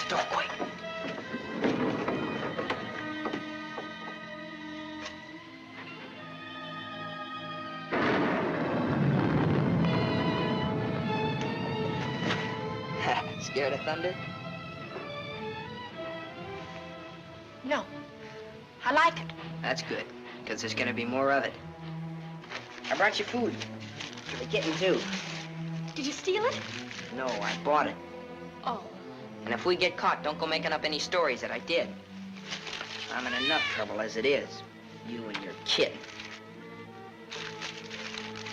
door quick. Scared of thunder? No. I like it. That's good, because there's gonna be more of it. I brought you food. You're getting too. Did you steal it? No, I bought it. Oh. And if we get caught, don't go making up any stories that I did. I'm in enough trouble as it is. You and your kid.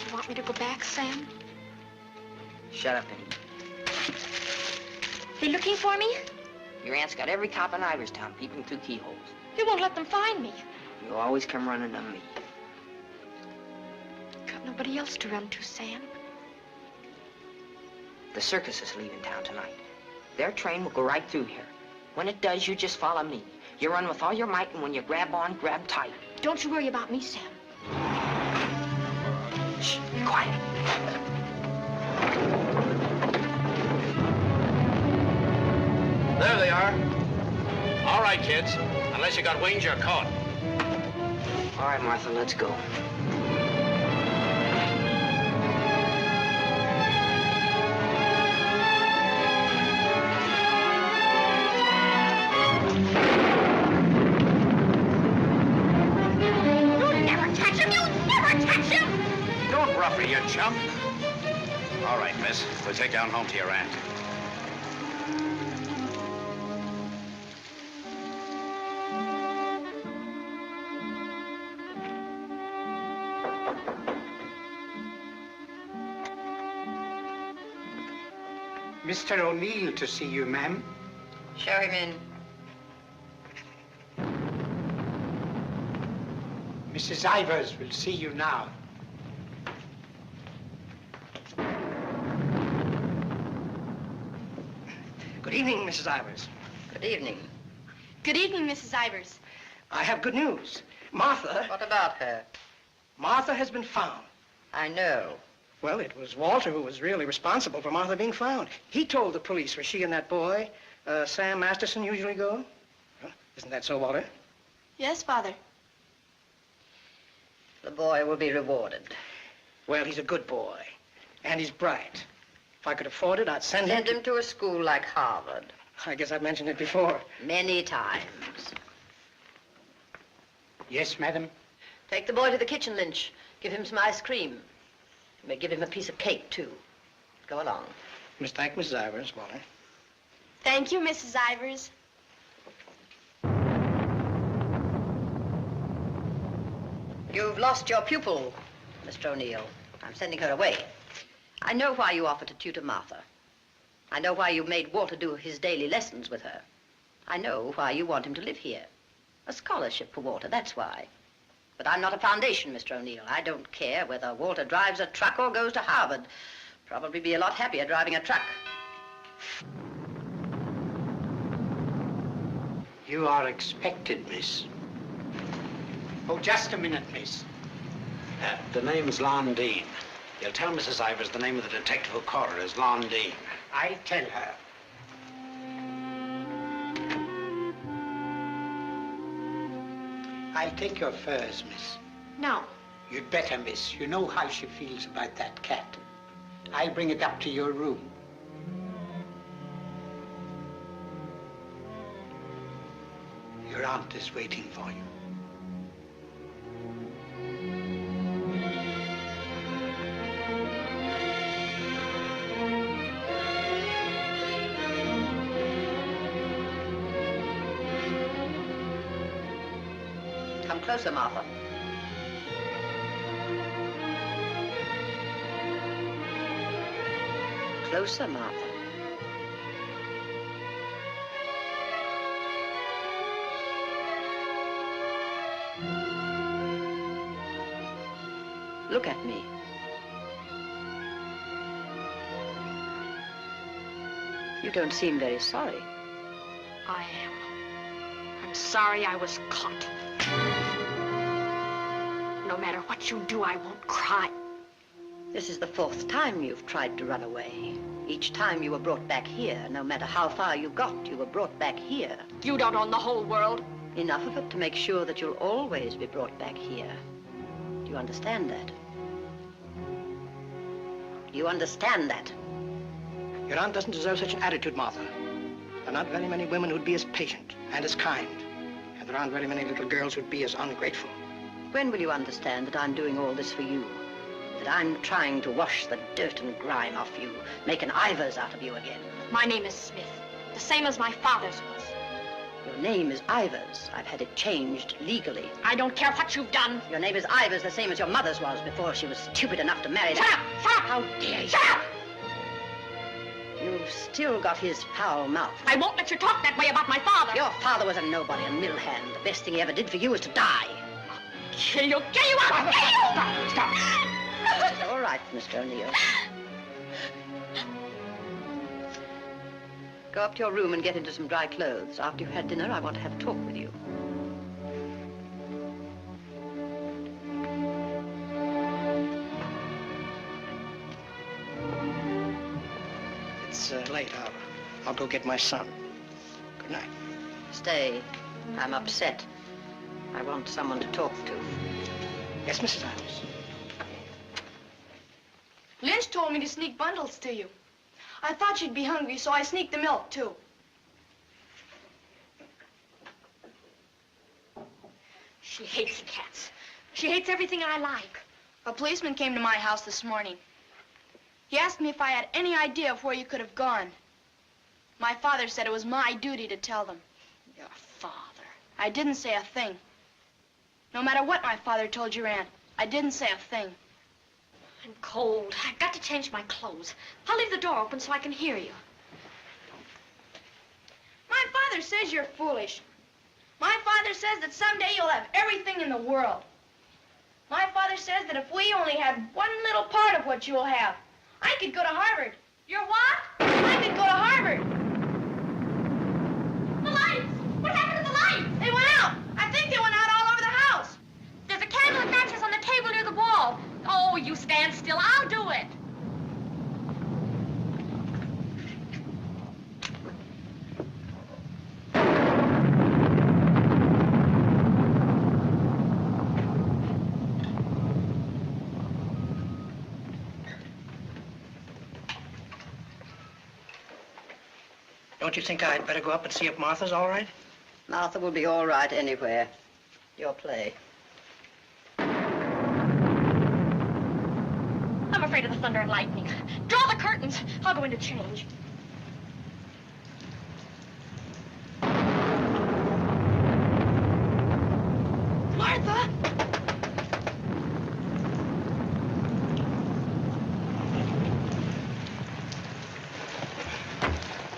You want me to go back, Sam? Shut up and eat. They looking for me? Your aunt's got every cop in Iverstown peeping through keyholes. They won't let them find me. You always come running to me. Got nobody else to run to, Sam. The circus is leaving town tonight. Their train will go right through here. When it does, you just follow me. You run with all your might, and when you grab on, grab tight. Don't you worry about me, Sam. Shh, be quiet. There they are. All right, kids. Unless you got wings, you're caught. All right, Martha, let's go. You'll never catch him! You'll never catch him! Don't rough her, you chump. All right, miss. We'll take you on home to your aunt. Mr. O'Neill to see you, ma'am. Show him in. Mrs. Ivers will see you now. Good evening, Mrs. Ivers. Good evening. Good evening, Mrs. Ivers. I have good news. Martha... What about her? Martha has been found. I know. Well, it was Walter who was really responsible for Martha being found. He told the police where she and that boy, Sam Masterson, usually go. Huh? Isn't that so, Walter? Yes, Father. The boy will be rewarded. Well, he's a good boy, and he's bright. If I could afford it, I'd send him Send him to a school like Harvard. I guess I've mentioned it before. Many times. Yes, madam. Take the boy to the kitchen, Lynch. Give him some ice cream. You may give him a piece of cake, too. Go along. Thank Mrs. Ivers, Walter. Thank you, Mrs. Ivers. You've lost your pupil, Mr. O'Neill. I'm sending her away. I know why you offered to tutor Martha. I know why you made Walter do his daily lessons with her. I know why you want him to live here. A scholarship for Walter, that's why. But I'm not a foundation, Mr. O'Neill. I don't care whether Walter drives a truck or goes to Harvard. Probably be a lot happier driving a truck. You are expected, miss. Oh, just a minute, miss. The name's Lon Dean. You'll tell Mrs. Ivers the name of the detective who caught her is Lon Dean. I'll tell her. I'll take your furs, miss. No. You'd better, miss. You know how she feels about that cat. I'll bring it up to your room. Your aunt is waiting for you. Come closer, Martha. Closer, Martha. Look at me. You don't seem very sorry. I am. I'm sorry I was caught. No matter what you do, I won't cry. This is the 4th time you've tried to run away. Each time you were brought back here. No matter how far you got, you were brought back here. You don't own the whole world. Enough of it to make sure that you'll always be brought back here. Do you understand that? Do you understand that? Your aunt doesn't deserve such an attitude, Martha. There are not very many women who'd be as patient and as kind. And there aren't very many little girls who'd be as ungrateful. When will you understand that I'm doing all this for you? That I'm trying to wash the dirt and grime off you, make an Ivers out of you again. My name is Smith, the same as my father's was. Your name is Ivers. I've had it changed legally. I don't care what you've done. Your name is Ivers, the same as your mother's was before she was stupid enough to marry Shut that. up! Shut up! How dare you? Shut up! You've still got his foul mouth. I won't let you talk that way about my father. Your father was a nobody, a middle hand. The best thing he ever did for you was to die. Kill you! Kill you! I'll kill you! Stop! All right, Mr. O'Neill. Go up to your room and get into some dry clothes. After you've had dinner, I want to have a talk with you. It's late. I'll go get my son. Good night. Stay. I'm upset. I want someone to talk to. Yes, Mrs. Ivers. Lynch told me to sneak bundles to you. I thought you'd be hungry, so I sneaked the milk, too. She hates cats. She hates everything I like. A policeman came to my house this morning. He asked me if I had any idea of where you could have gone. My father said it was my duty to tell them. Your father. I didn't say a thing. No matter what my father told your aunt, I didn't say a thing. I'm cold. I've got to change my clothes. I'll leave the door open so I can hear you. My father says you're foolish. My father says that someday you'll have everything in the world. My father says that if we only had one little part of what you'll have, I could go to Harvard. You're what? I could go to Harvard. The lights! What happened to the lights? They went out. I think they went out all over the house. There's a candle and matches on the table near the wall. Oh, you stand still. I'll do it. Don't you think I'd better go up and see if Martha's all right? Martha will be all right anywhere. Your play. I'm afraid of the thunder and lightning. Draw the curtains. I'll go in to change. Martha!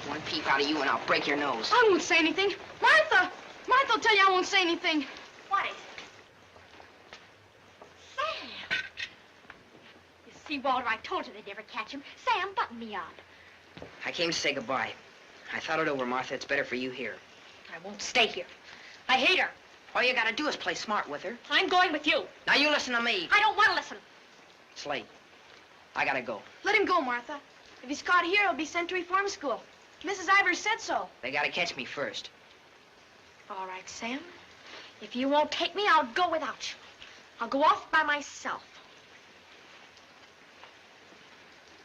One peep out of you and I'll break your nose. I won't say anything. Martha! Martha will tell you I won't say anything. What is it? Sam! You see, Walter, I told you they'd never catch him. Sam, button me up. I came to say goodbye. I thought it over, Martha. It's better for you here. I won't stay here. I hate her. All you gotta do is play smart with her. I'm going with you. Now you listen to me. I don't want to listen. It's late. I gotta go. Let him go, Martha. If he's caught here, he'll be sent to reform school. Mrs. Ivers said so. They gotta catch me first. All right, Sam. If you won't take me, I'll go without you. I'll go off by myself.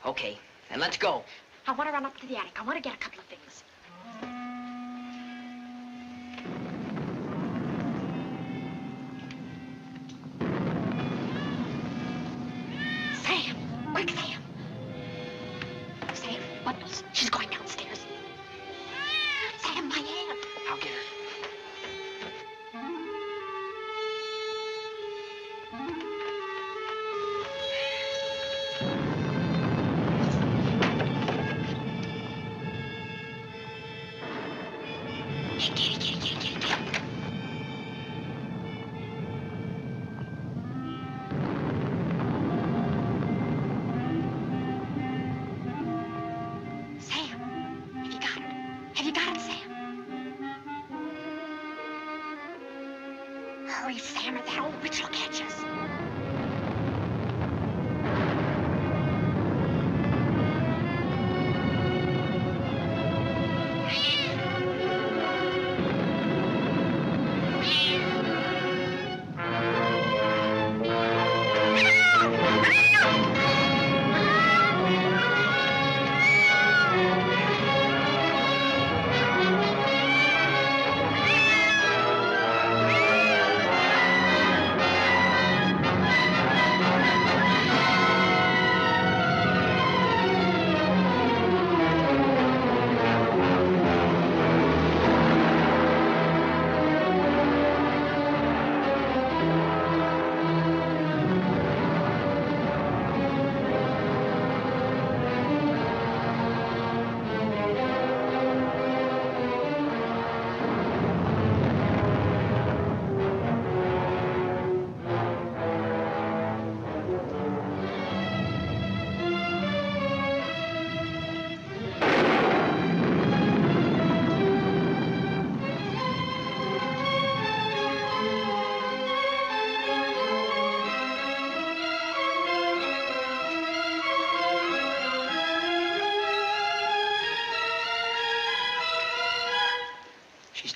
Okay, then let's go. I want to run up to the attic. I want to get a couple of things. Sam! Quick, Sam! Sam, bundles. She's going downstairs. Sam, my aunt. I'll get her. Sam, have you got it? Have you got it, Sam? Hurry, Sam, or that old witch will catch us.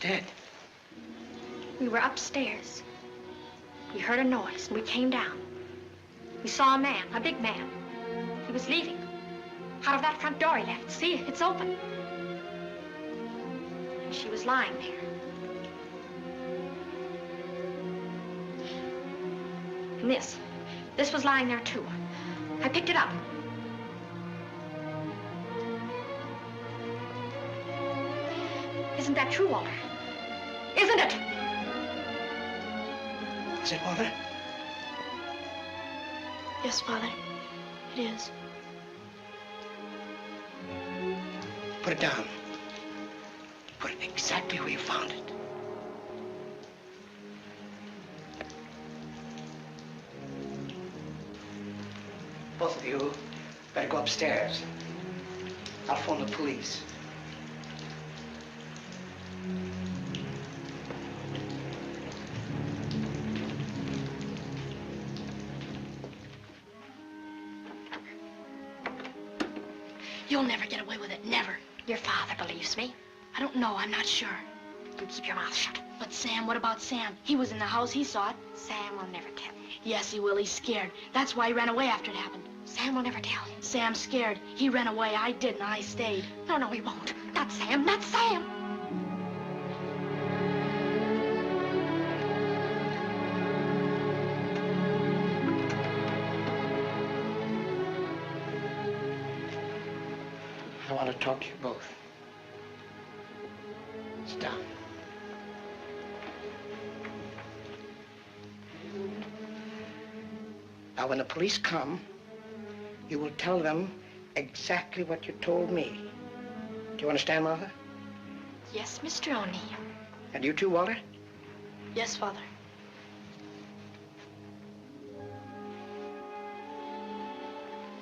dead. We were upstairs. We heard a noise, and we came down. We saw a man, a big man. He was leaving. Out of that front door he left. See, it's open. And she was lying there. And this was lying there, too. I picked it up. Isn't that true, Walter? Isn't it? Is it, Walter? Yes, Father. It is. Put it down. Put it exactly where you found it. Both of you better go upstairs. I'll phone the police. You'll never get away with it, never. Your father believes me. I don't know. I'm not sure. You keep your mouth shut. But Sam, what about Sam? He was in the house. He saw it. Sam will never tell. Yes, he will. He's scared. That's why he ran away after it happened. Sam will never tell. Sam's scared. He ran away. I didn't. I stayed. No, he won't. Not Sam. Not Sam. I want to talk to you both. Sit down. Now, when the police come, you will tell them exactly what you told me. Do you understand, Martha? Yes, Mr. O'Neill. And you too, Walter? Yes, Father.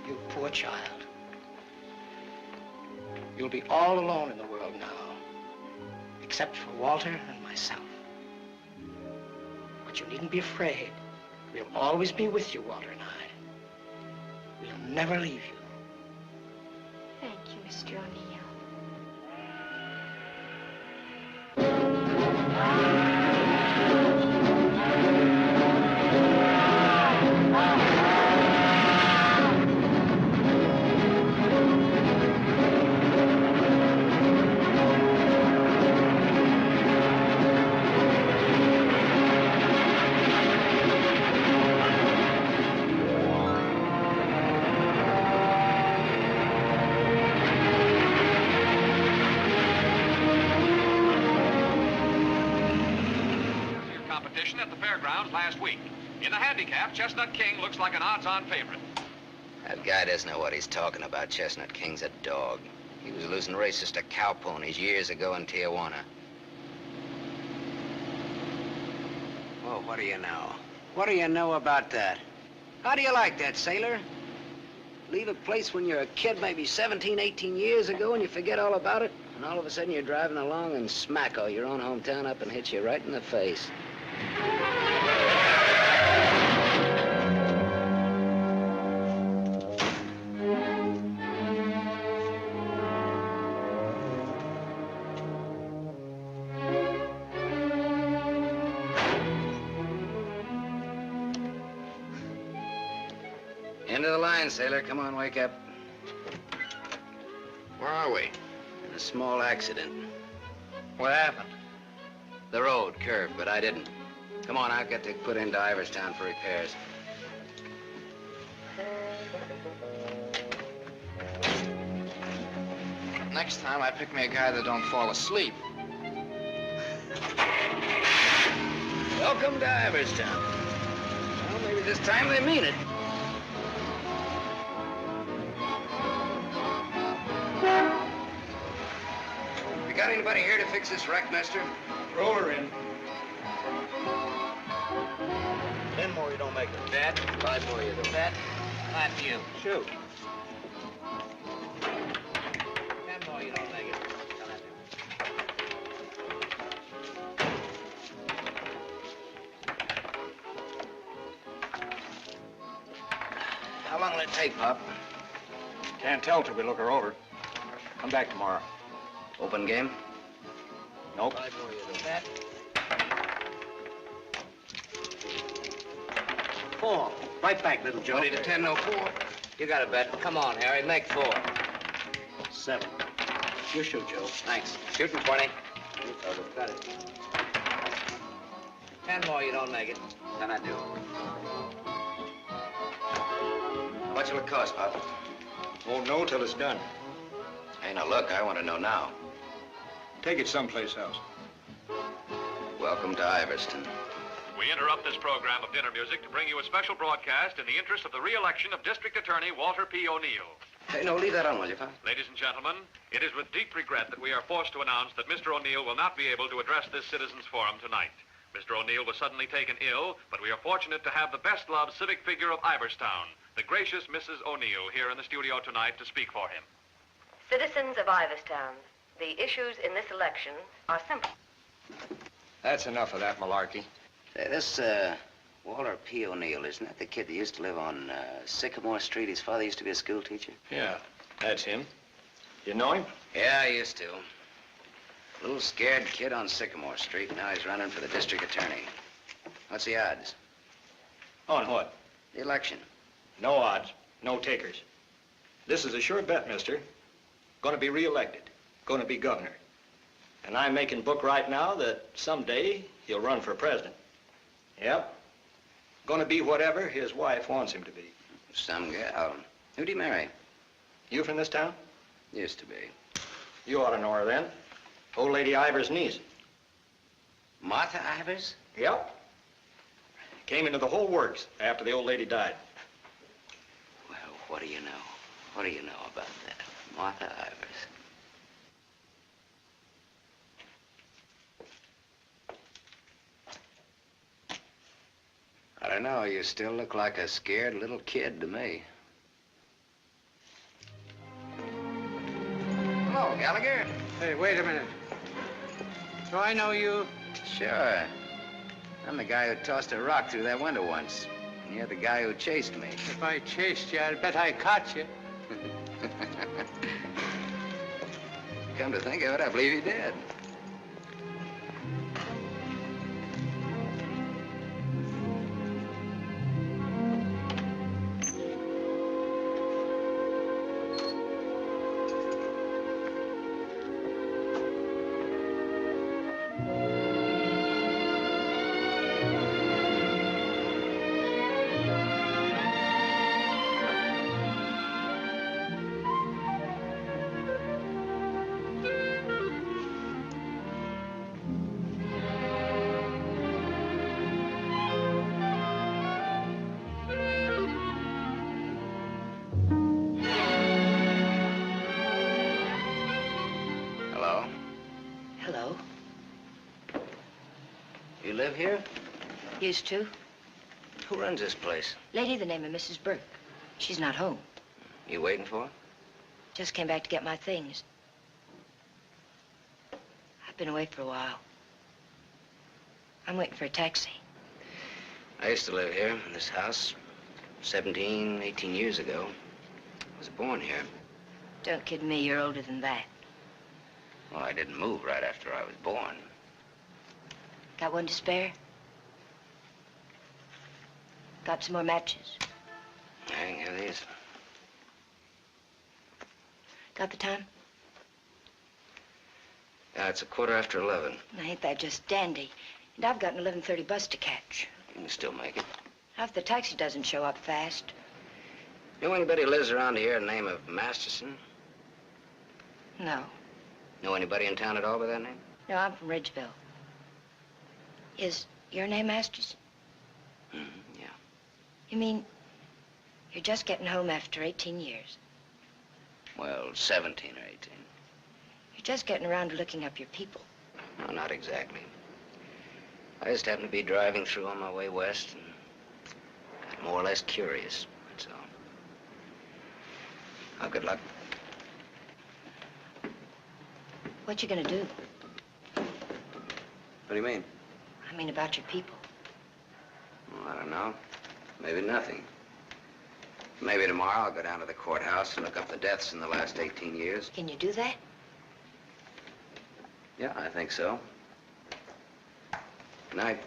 You poor child. You'll be all alone in the world now, except for Walter and myself. But you needn't be afraid. We'll always be with you, Walter and I. We'll never leave you. Thank you, Mr. O'Neill. At the fairgrounds last week. In the handicap, Chestnut King looks like an odds-on favorite. That guy doesn't know what he's talking about. Chestnut King's a dog. He was losing races to cow ponies years ago in Tijuana. Well, what do you know? What do you know about that? How do you like that, sailor? Leave a place when you're a kid, maybe 17, 18 years ago, and you forget all about it, and all of a sudden you're driving along and smack all your own hometown up and hits you right in the face. End of the line, sailor. Come on, wake up. Where are we? In a small accident. What happened? The road curved, but I didn't. Come on, I'll get to put into Ivers town for repairs. Next time, I pick me a guy that don't fall asleep. Welcome to Ivers town. Well, maybe this time they mean it. You got anybody here to fix this wreck, mister? Roll her in. 10 more, you don't make it. Bet. 5 more, you do. Bet. Not you. Shoot. 10 more, you don't make it. How long will it take, Pop? Can't tell till we look her over. Come back tomorrow. Open game? Nope. 5 more, you do that. 4. Right back, little Joe. 20 to 10, no 4. You got a bet. Come on, Harry, make 4. 7. You shoot, Joe. Thanks. Shooting 20. You fellas got it. 10 more, you don't make it. Then I do. How much will it cost, Pop? Won't know till it's done. Hey, now look, I want to know now. Take it someplace else. Welcome to Iverston. We interrupt this program of dinner music to bring you a special broadcast in the interest of the re-election of District Attorney Walter P. O'Neill. Hey, no, leave that on, will you, Pop? Ladies and gentlemen, it is with deep regret that we are forced to announce that Mr. O'Neill will not be able to address this citizens' forum tonight. Mr. O'Neill was suddenly taken ill, but we are fortunate to have the best-loved civic figure of Iverstown, the gracious Mrs. O'Neill, here in the studio tonight to speak for him. Citizens of Iverstown, the issues in this election are simple. That's enough of that malarkey. Say, this, Walter P. O'Neill, isn't that the kid that used to live on Sycamore Street? His father used to be a school teacher? Yeah, that's him. You know him? Yeah, I used to. Little scared kid on Sycamore Street. Now he's running for the district attorney. What's the odds? On what? The election. No odds, no takers. This is a sure bet, mister. Gonna be re-elected. Gonna be governor. And I'm making book right now that someday he'll run for president. Yep. Gonna be whatever his wife wants him to be. Some gal. Who'd he marry? You from this town? Used to be. You ought to know her then. Old Lady Ivers' niece. Martha Ivers? Yep. Came into the whole works after the old lady died. Well, what do you know? What do you know about that? Martha Ivers. I don't know. You still look like a scared little kid to me. Hello, Gallagher. Hey, wait a minute. Do I know you? Sure. I'm the guy who tossed a rock through that window once. And you're the guy who chased me. If I chased you, I'd bet I caught you. Come to think of it, I believe you did. You live here? Used to. Who runs this place? Lady, the name of Mrs. Burke. She's not home. You waiting for her? Just came back to get my things. I've been away for a while. I'm waiting for a taxi. I used to live here in this house 17, 18 years ago. I was born here. Don't kid me, you're older than that. Well, I didn't move right after I was born. Got one to spare? Got some more matches? I can have these. Got the time? Yeah, it's 11:15. Now, ain't that just dandy? And I've got an 11:30 bus to catch. You can still make it. Now, if the taxi doesn't show up fast. Know anybody who lives around here the name of Masterson? No. Know anybody in town at all by that name? No, I'm from Ridgeville. Is your name Masterson? Yeah. You mean you're just getting home after 18 years? Well, 17 or 18. You're just getting around to looking up your people. No, not exactly. I just happened to be driving through on my way west and got more or less curious, that's all. Oh, good luck. What you gonna do? What do you mean? I mean about your people. Well, I don't know. Maybe nothing. Maybe tomorrow I'll go down to the courthouse and look up the deaths in the last 18 years. Can you do that? Yeah, I think so. Good night.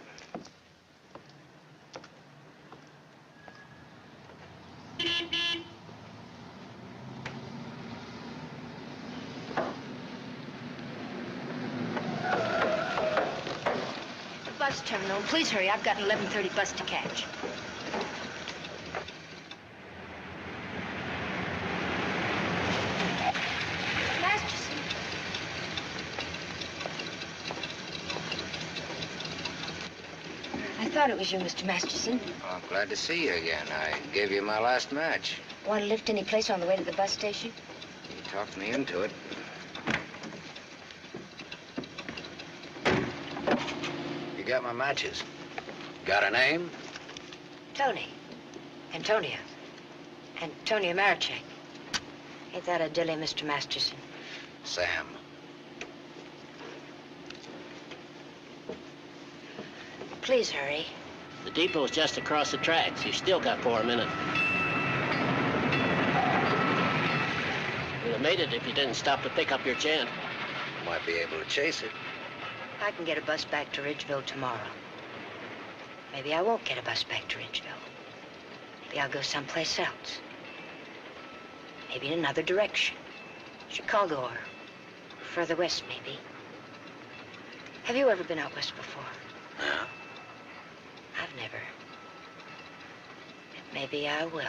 Bus terminal. Please hurry. I've got an 11:30 bus to catch. Masterson. I thought it was you, Mr. Masterson. Well, I'm glad to see you again. I gave you my last match. Want to lift any place on the way to the bus station? You talked me into it. You got my matches. Got a name? Tony. Antonia. Antonia Marichek. Ain't that a dilly, Mr. Masterson? Sam. Please hurry. The depot's just across the tracks. You still got 4 minutes. You'd have made it if you didn't stop to pick up your gent. Might be able to chase it. I can get a bus back to Ridgeville tomorrow. Maybe I won't get a bus back to Ridgeville. Maybe I'll go someplace else. Maybe in another direction. Chicago or further west, maybe. Have you ever been out west before? No. I've never. Maybe I will.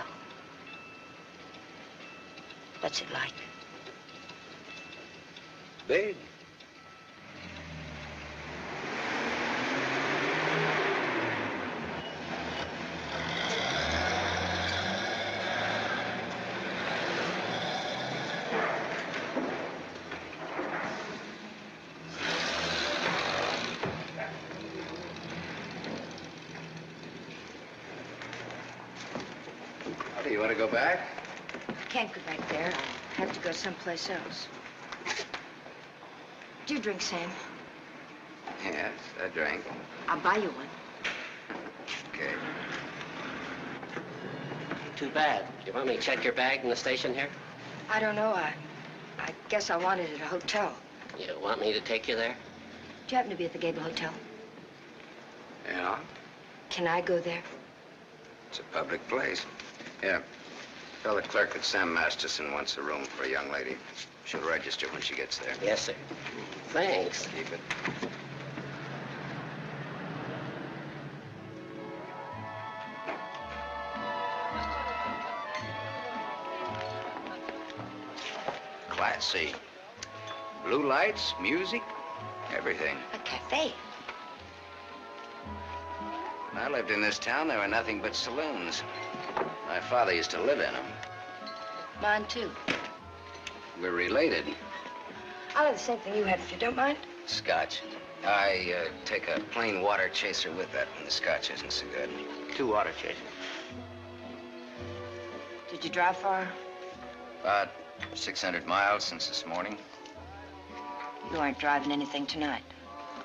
What's it like? Big. Do you want to go back? I can't go back there. I'll have to go someplace else. Do you drink, Sam? Yes, I drank. I'll buy you one. Okay. Too bad. You want me to check your bag in the station here? I don't know. I guess I wanted it at a hotel. You want me to take you there? Do you happen to be at the Gable Hotel? Yeah, Can I go there? it's a public place. Yeah. Tell the clerk that Sam Masterson wants a room for a young lady. She'll register when she gets there. Yes, sir. Thanks. Keep it. Class C. Blue lights, music, everything. A cafe. When I lived in this town, there were nothing but saloons. My father used to live in them. Mine, too. We're related. I'll have the same thing you had, if you don't mind. Scotch. I take a plain water chaser with that when the scotch isn't so good. 2 water chasers. Did you drive far? About 600 miles since this morning. You aren't driving anything tonight.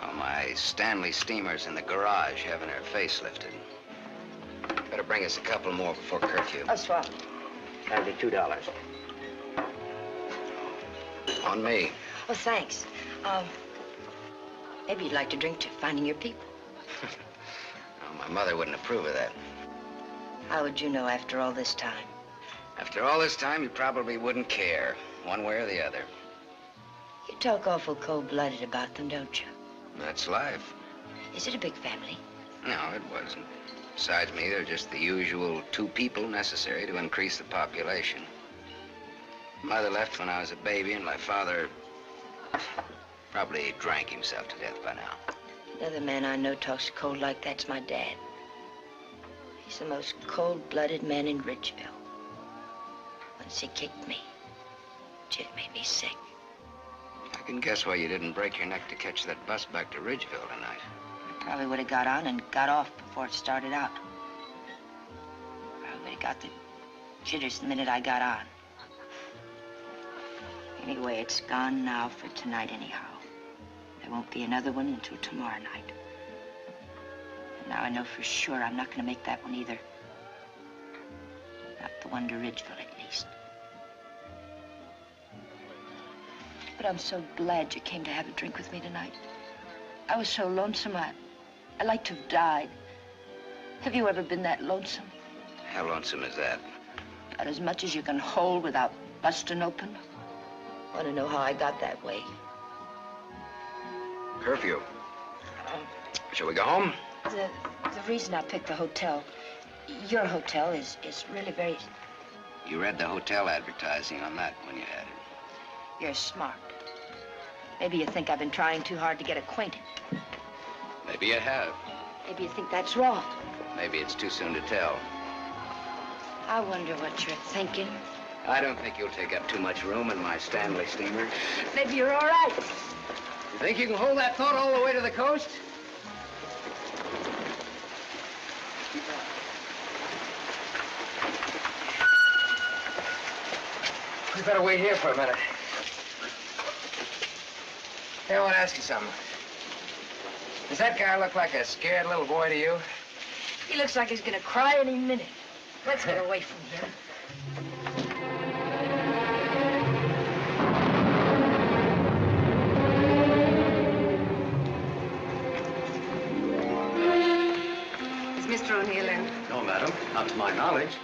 Oh, my Stanley steamer's in the garage having her face lifted. Better bring us a couple more before curfew. Oh, swap. That'll be $2. On me. Oh, thanks. Maybe you'd like to drink to finding your people. Oh, my mother wouldn't approve of that. How would you know after all this time? After all this time, you probably wouldn't care, one way or the other. You talk awful cold-blooded about them, don't you? That's life. Is it a big family? No, it wasn't. Besides me, they're just the usual 2 people necessary to increase the population. Mother left when I was a baby, and my father probably drank himself to death by now. Another man I know talks cold like that's my dad. He's the most cold-blooded man in Ridgeville. Once he kicked me. It made me sick. I can guess why you didn't break your neck to catch that bus back to Ridgeville tonight. I probably would have got on and got off before it started out. Probably would have got the jitters the minute I got on. Anyway, it's gone now for tonight anyhow. There won't be another one until tomorrow night. And now I know for sure I'm not going to make that one either. Not the one to Ridgeville, at least. But I'm so glad you came to have a drink with me tonight. I was so lonesome, I'd like to have died. Have you ever been that lonesome? How lonesome is that? About as much as you can hold without busting open. Want to know how I got that way? Curfew. Shall we go home? The reason I picked the hotel, your hotel, is really very... You read the hotel advertising on that when you had it. You're smart. Maybe you think I've been trying too hard to get acquainted. Maybe you have. Maybe you think that's wrong. Maybe it's too soon to tell. I wonder what you're thinking. I don't think you'll take up too much room in my Stanley steamer. Maybe you're all right. You think you can hold that thought all the way to the coast? We better wait here for a minute. Hey, I want to ask you something. Does that guy look like a scared little boy to you? He looks like he's gonna cry any minute. Let's get away from here. Is Mr. O'Neill in? No, madam, not to my knowledge.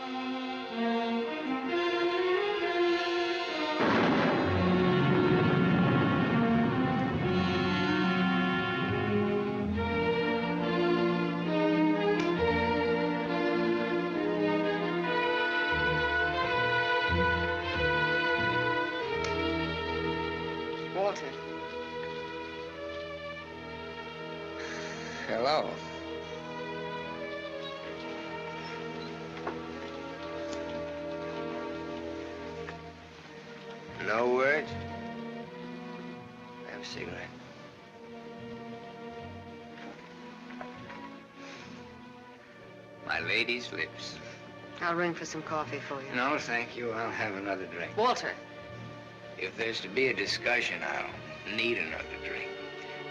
Walter. Hello. No words? Have a cigarette. My lady's lips. I'll ring for some coffee for you. No, thank you. I'll have another drink. Walter. If there's to be a discussion, I'll need another drink.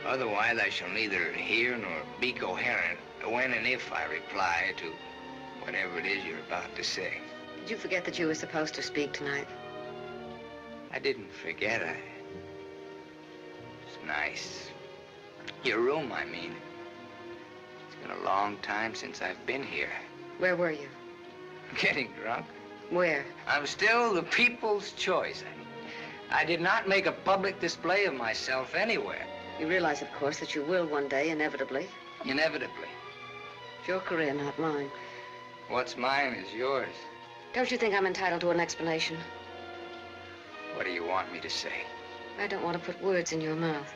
Otherwise, I shall neither hear nor be coherent when and if I reply to whatever it is you're about to say. Did you forget that you were supposed to speak tonight? I didn't forget. It's nice. Your room, I mean. It's been a long time since I've been here. Where were you? Getting drunk. Where? I'm still the people's choice. I did not make a public display of myself anywhere. You realize, of course, that you will one day, inevitably. Inevitably. It's your career, not mine. What's mine is yours. Don't you think I'm entitled to an explanation? What do you want me to say? I don't want to put words in your mouth.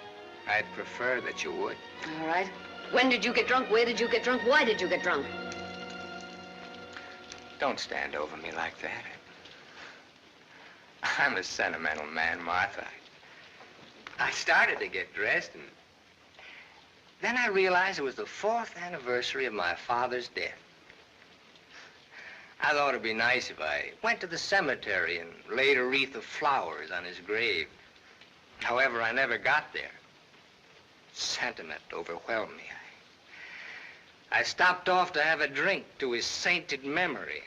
I'd prefer that you would. All right. When did you get drunk? Where did you get drunk? Why did you get drunk? Don't stand over me like that. I'm a sentimental man, Martha. I started to get dressed, and then I realized it was the 4th anniversary of my father's death. I thought it'd be nice if I went to the cemetery and laid a wreath of flowers on his grave. However, I never got there. Sentiment overwhelmed me. I stopped off to have a drink to his sainted memory.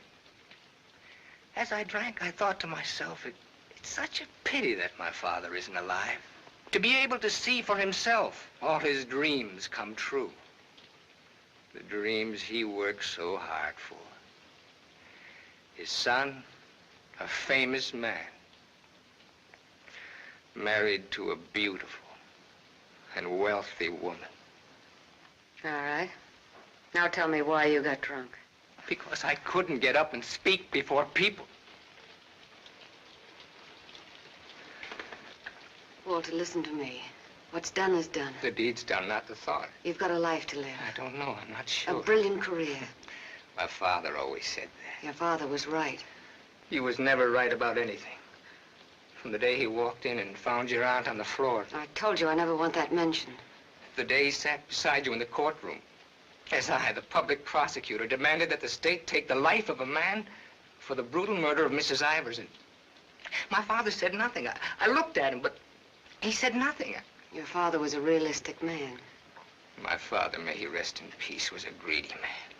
As I drank, I thought to myself, it's such a pity that my father isn't alive. To be able to see for himself all his dreams come true. The dreams he worked so hard for. His son, a famous man, married to a beautiful and wealthy woman. All right. Now tell me why you got drunk. Because I couldn't get up and speak before people. Walter, listen to me. What's done is done. The deed's done, not the thought. You've got a life to live. I don't know. I'm not sure. A brilliant career. My father always said that. Your father was right. He was never right about anything. From the day he walked in and found your aunt on the floor. I told you I never want that mentioned. The day he sat beside you in the courtroom. As I, the public prosecutor, demanded that the state take the life of a man for the brutal murder of Mrs. Ivers. And my father said nothing. I looked at him, but he said nothing. Your father was a realistic man. My father, may he rest in peace, was a greedy man.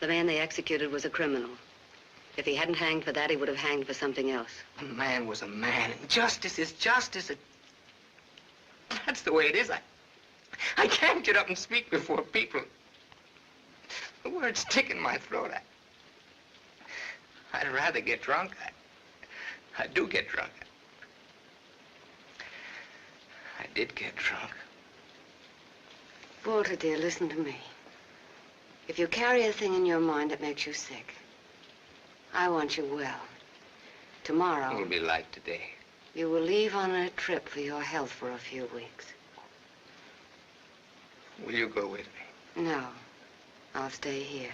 The man they executed was a criminal. If he hadn't hanged for that, he would have hanged for something else. A man was a man, and justice is justice. That's the way it is. I can't get up and speak before people. The words stick in my throat. I'd rather get drunk. I do get drunk. I did get drunk. Walter, dear, listen to me. If you carry a thing in your mind that makes you sick, I want you well. Tomorrow... It'll be like today. You will leave on a trip for your health for a few weeks. Will you go with me? No. I'll stay here.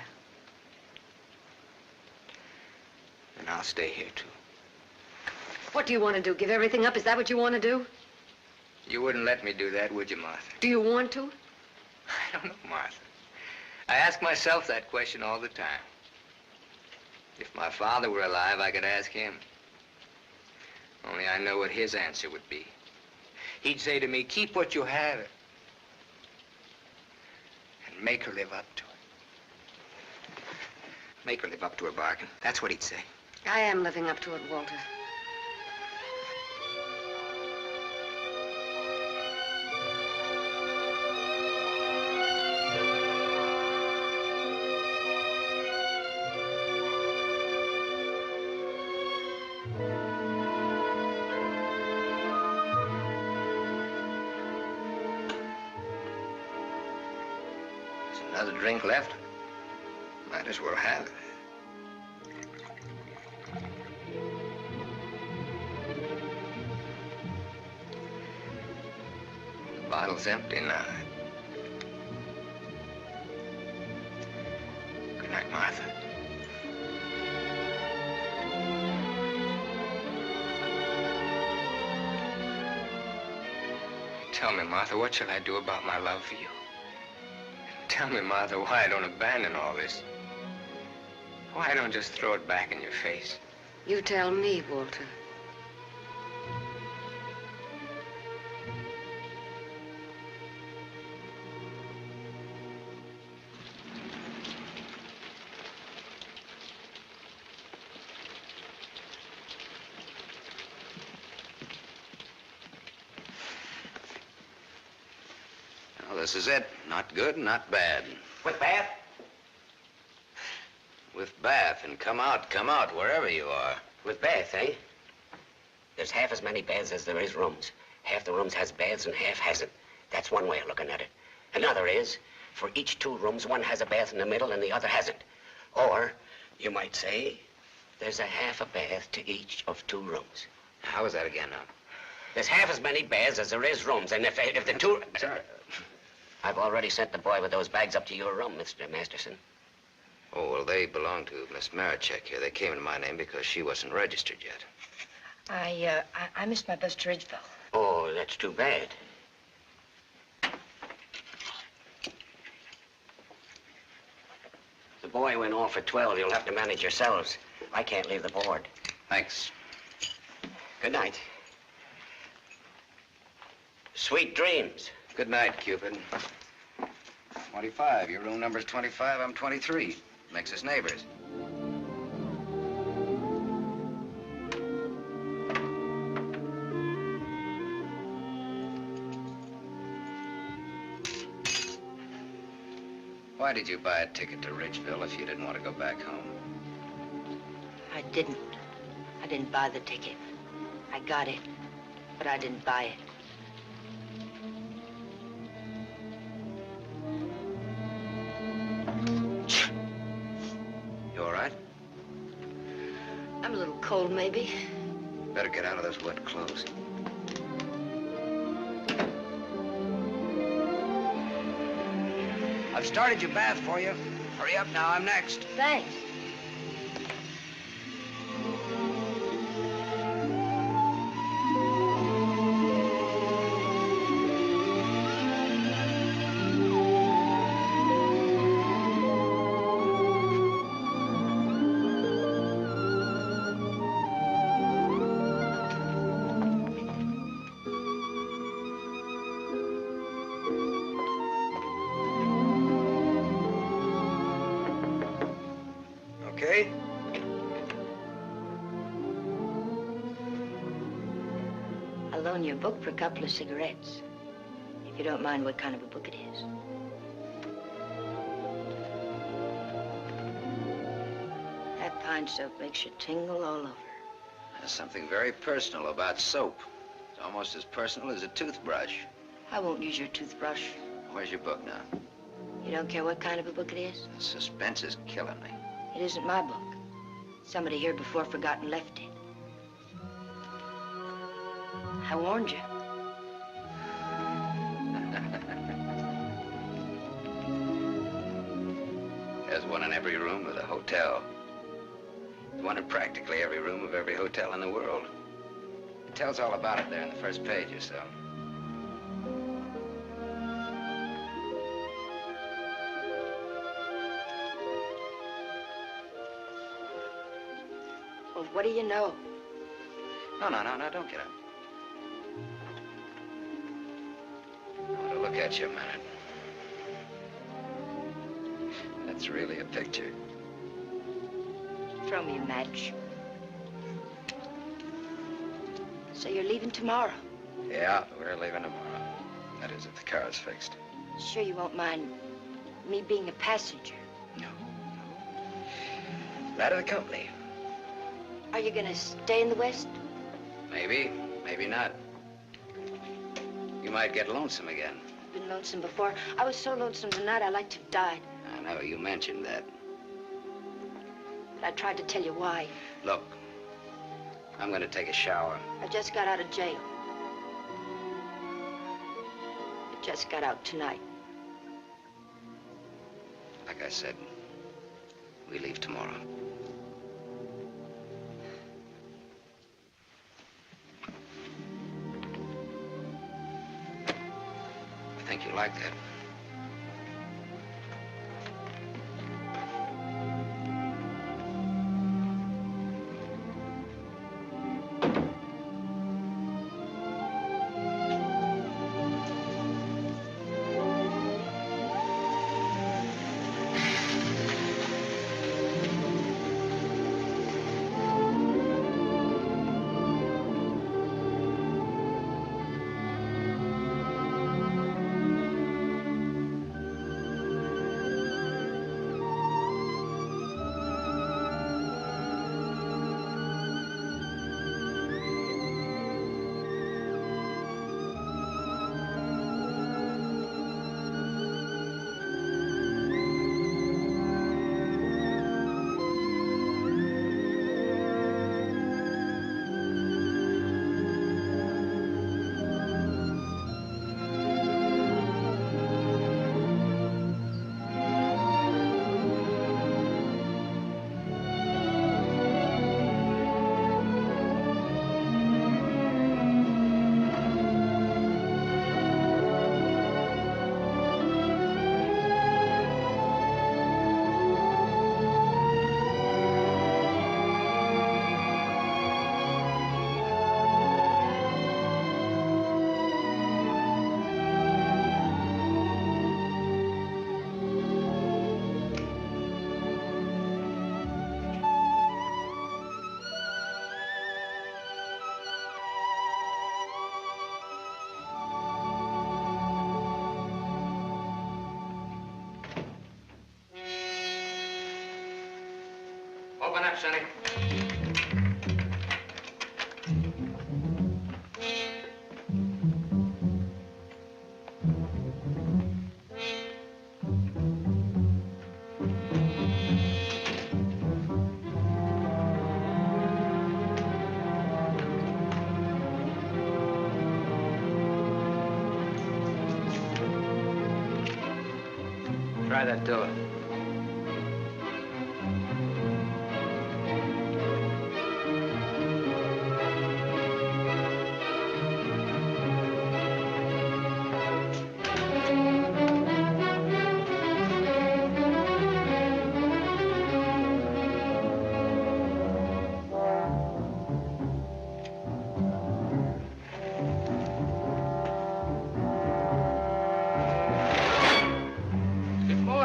And I'll stay here, too. What do you want to do? Give everything up? Is that what you want to do? You wouldn't let me do that, would you, Martha? Do you want to? I don't know, Martha. I ask myself that question all the time. If my father were alive, I could ask him. Only I know what his answer would be. He'd say to me, keep what you have and make her live up to it. Make her live up to her bargain. That's what he'd say. I am living up to it, Walter. Another drink left? Might as well have it. The bottle's empty now. Good night, Martha. Tell me, Martha, what shall I do about my love for you? Tell me, Martha, why I don't abandon all this. Why I don't just throw it back in your face. You tell me, Walter. Well, this is it. Not good, not bad. With bath? With bath and come out, wherever you are. With bath, eh? There's half as many baths as there is rooms. Half the rooms has baths and half hasn't. That's one way of looking at it. Another is, for each 2 rooms, one has a bath in the middle and the other hasn't. Or, you might say, there's a half a bath to each of 2 rooms. How is that again now? There's half as many baths as there is rooms, and if the 2... Sorry. I've already sent the boy with those bags up to your room, Mr. Masterson. Oh, well, they belong to Miss Marichek here. They came in my name because she wasn't registered yet. I missed my bus to Ridgeville. Oh, that's too bad. The boy went off at 12. You'll have to manage yourselves. I can't leave the board. Thanks. Good night. Sweet dreams. Good night, Cupid. 25. Your room number's 25. I'm 23. Makes us neighbors. Why did you buy a ticket to Ridgeville if you didn't want to go back home? I didn't. I didn't buy the ticket. I got it, but I didn't buy it. You all right? I'm a little cold, maybe. Better get out of those wet clothes. I've started your bath for you. Hurry up now, I'm next. Thanks. I'll loan you a book for a couple of cigarettes. If you don't mind what kind of a book it is. That pine soap makes you tingle all over. There's something very personal about soap. It's almost as personal as a toothbrush. I won't use your toothbrush. Where's your book now? You don't care what kind of a book it is? The suspense is killing me. It isn't my book. Somebody here before forgot and left it. I warned you. There's one in every room of the hotel. There's one in practically every room of every hotel in the world. It tells all about it there in the first page or so. Well, what do you know? No, don't get up. I want to look at you a minute. That's really a picture. Throw me a match. So you're leaving tomorrow? Yeah, we're leaving tomorrow. That is, if the car's fixed. Sure you won't mind me being a passenger? No. That of the company. Are you gonna stay in the West? Maybe, maybe not. You might get lonesome again. I've been lonesome before. I was so lonesome tonight I'd like to have died. I know, you mentioned that. But I tried to tell you why. Look, I'm gonna take a shower. I just got out of jail. I just got out tonight. Like I said, we leave tomorrow. I think you like that. Open up, Sonny. Try that door.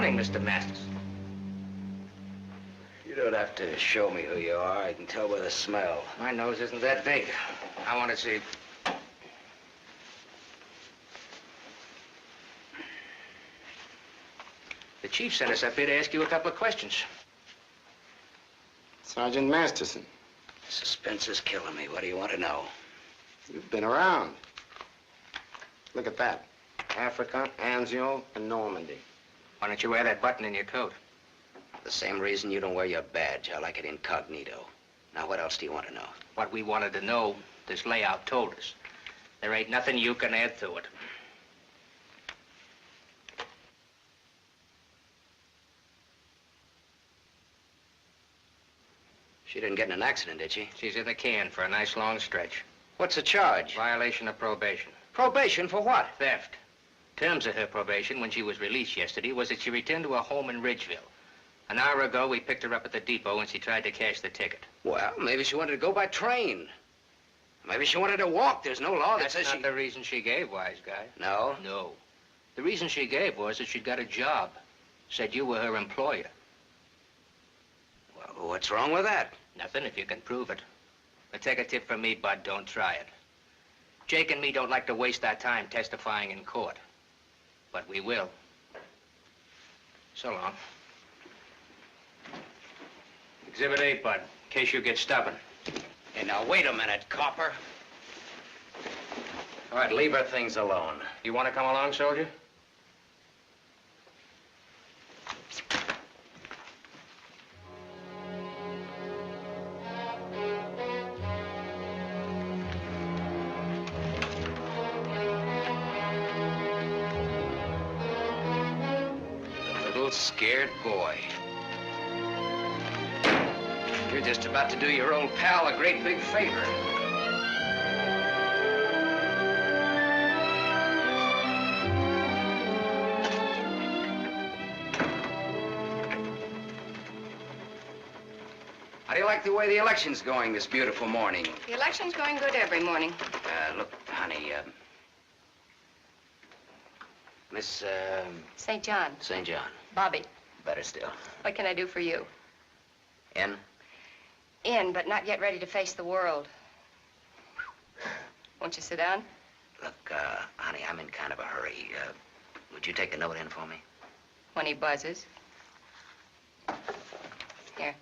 Mr. Masters. You don't have to show me who you are. I can tell by the smell. My nose isn't that big. I want to see The chief sent us up here to ask you a couple of questions. Sergeant Masterson. Suspense is killing me. What do you want to know? You've been around. Look at that. Africa, Anzio, and Normandy. Why don't you wear that button in your coat? The same reason you don't wear your badge. I like it incognito. Now, what else do you want to know? What we wanted to know, this layout told us. There ain't nothing you can add to it. She didn't get in an accident, did she? She's in the can for a nice long stretch. What's the charge? Violation of probation. Probation for what? Theft. Terms of her probation when she was released yesterday was that she returned to her home in Ridgeville. An hour ago, we picked her up at the depot and she tried to cash the ticket. Well, maybe she wanted to go by train. Maybe she wanted to walk. There's no law that says That's not the reason she gave, wise guy. No? No. The reason she gave was that she'd got a job. Said you were her employer. Well, what's wrong with that? Nothing if you can prove it. But take a tip from me, Bud, don't try it. Jake and me don't like to waste our time testifying in court. But we will. So long. Exhibit 8, Bud, in case you get stubborn. Hey, now, wait a minute, copper. All right, leave her things alone. You want to come along, soldier? Little scared boy. You're just about to do your old pal a great big favor. How do you like the way the election's going this beautiful morning? The election's going good every morning. Look, honey, Miss, St. John. St. John. Bobby, Better still. what can I do for you? In? In, but not yet ready to face the world. Won't you sit down? Look, honey, I'm in kind of a hurry. Would you take a note in for me? When he buzzes. Here.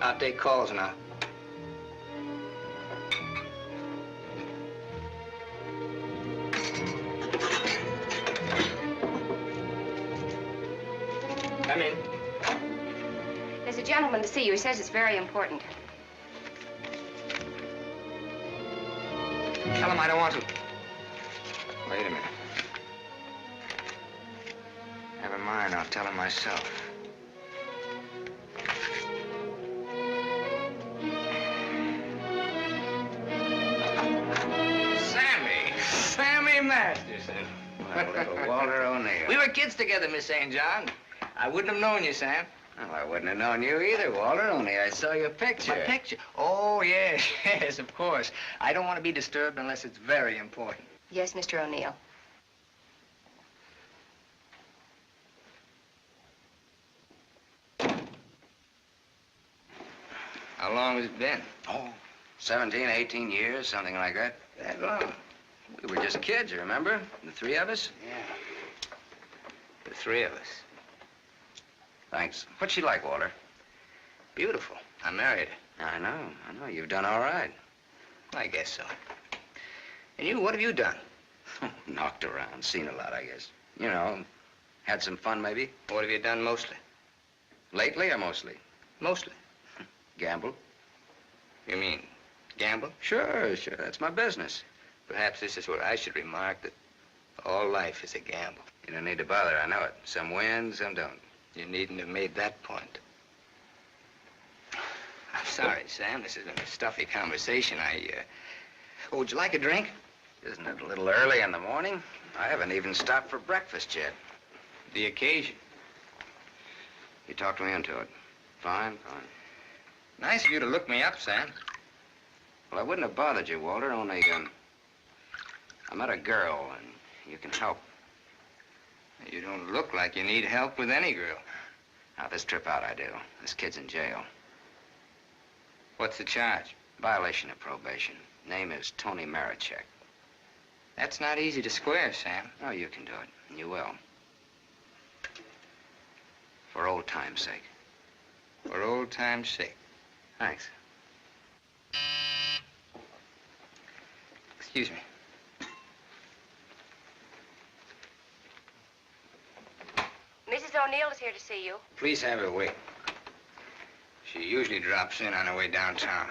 I'll take calls now. Come in. There's a gentleman to see you. He says it's very important. Tell him I don't want to. Wait a minute. Never mind, I'll tell him myself. Sammy Masterson. Well, little Walter O'Neill. We were kids together, Miss St. John. I wouldn't have known you, Sam. Well, I wouldn't have known you either, Walter, only I saw your picture. My picture? Oh, yes, yes, of course. I don't want to be disturbed unless it's very important. Yes, Mr. O'Neill. How long has it been? Oh, 17, 18 years, something like that. That long? We were just kids, remember? The three of us? Yeah. The three of us. Thanks. What's she like, Walter? Beautiful. I married her. I know. You've done all right. I guess so. And you, what have you done? Knocked around, seen a lot, I guess. You know, had some fun, maybe. What have you done mostly? Lately or mostly? Mostly. Gamble. You mean gamble? Sure, that's my business. Perhaps this is where I should remark that all life is a gamble. You don't need to bother, I know it. Some win, some don't. You needn't have made that point. I'm sorry, Sam. This has been a stuffy conversation. Oh, would you like a drink? Isn't it a little early in the morning? I haven't even stopped for breakfast yet. The occasion. You talked me into it. Fine. Nice of you to look me up, Sam. Well, I wouldn't have bothered you, Walter, only, I met a girl, and you can help. You don't look like you need help with any girl. Now, this trip out I do. This kid's in jail. What's the charge? Violation of probation. Name is Tony Marichek. That's not easy to square, Sam. Oh, you can do it. And you will. For old time's sake. For old time's sake. Thanks. Excuse me. Mrs. O'Neill is here to see you. Please have her wait. She usually drops in on her way downtown.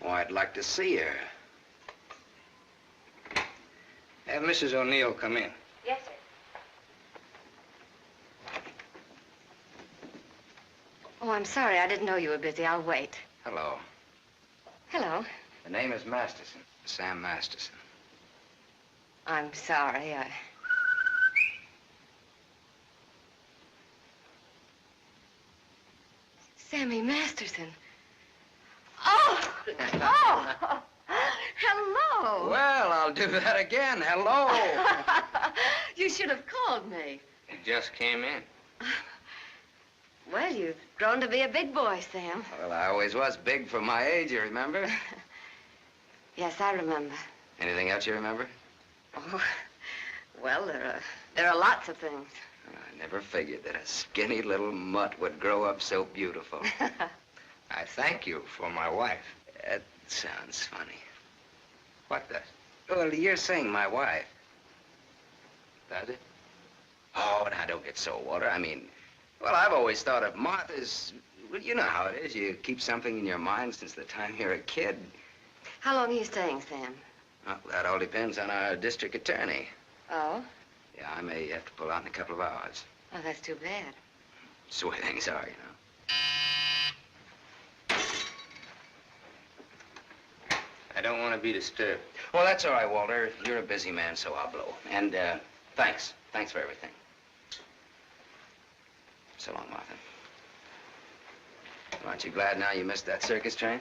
Oh, I'd like to see her. Have Mrs. O'Neill come in. Yes, sir. Oh, I'm sorry. I didn't know you were busy. I'll wait. Hello. Hello. The name is Masterson. Sam Masterson. I'm sorry. Sammy Masterson. Oh! Oh! Hello! Well, I'll do that again. Hello. You should have called me. He just came in. Well, you've grown to be a big boy, Sam. Well, I always was big for my age, you remember? Yes, I remember. Anything else you remember? Oh, well, there are lots of things. I never figured that a skinny little mutt would grow up so beautiful. I thank you for my wife. That sounds funny. What does? Well, you're saying my wife. Does it? Oh, now don't get so, Walter. I mean, well, I've always thought of Martha's... Well, you know how it is. You keep something in your mind since the time you're a kid. How long are you staying, Sam? Well, that all depends on our district attorney. Oh? Yeah, I may have to pull out in a couple of hours. Oh, that's too bad. That's the way things are, you know. I don't want to be disturbed. Well, that's all right, Walter. You're a busy man, so I'll blow. And, thanks. Thanks for everything. So long, Martha. Aren't you glad now you missed that circus train?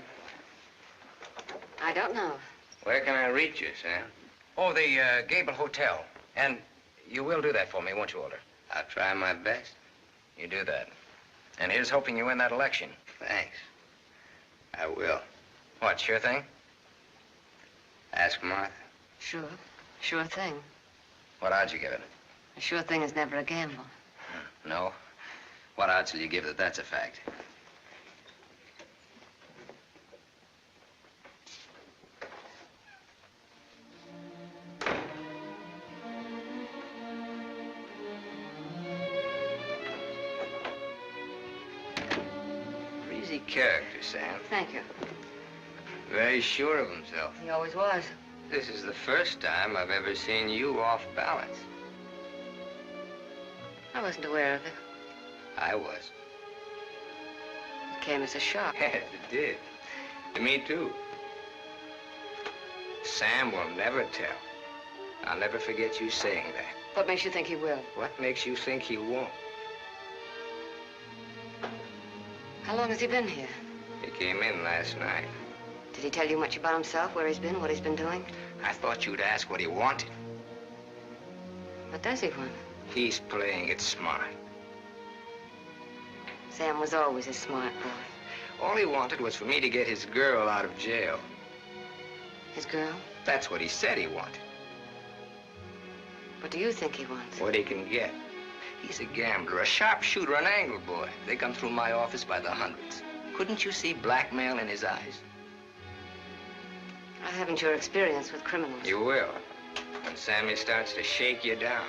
I don't know. Where can I reach you, Sam? Oh, the, Gable Hotel. And you will do that for me, won't you, Walter? I'll try my best. You do that. And here's hoping you win that election. Thanks. I will. What, sure thing? Ask Martha. Sure. Sure thing. What odds you give it? A sure thing is never a gamble. No? What odds will you give that that's a fact? Breezy character, Sam. Thank you. Very sure of himself. He always was. This is the first time I've ever seen you off balance. I wasn't aware of it. I was. It came as a shock. Yes, it did. To me, too. Sam will never tell. I'll never forget you saying that. What makes you think he will? What makes you think he won't? How long has he been here? He came in last night. Did he tell you much about himself, where he's been, what he's been doing? I thought you'd ask what he wanted. What does he want? He's playing it smart. Sam was always a smart boy. All he wanted was for me to get his girl out of jail. His girl? That's what he said he wanted. What do you think he wants? What he can get. He's a gambler, a sharpshooter, an angle boy. They come through my office by the hundreds. Couldn't you see blackmail in his eyes? I haven't your experience with criminals. You will. When Sammy starts to shake you down.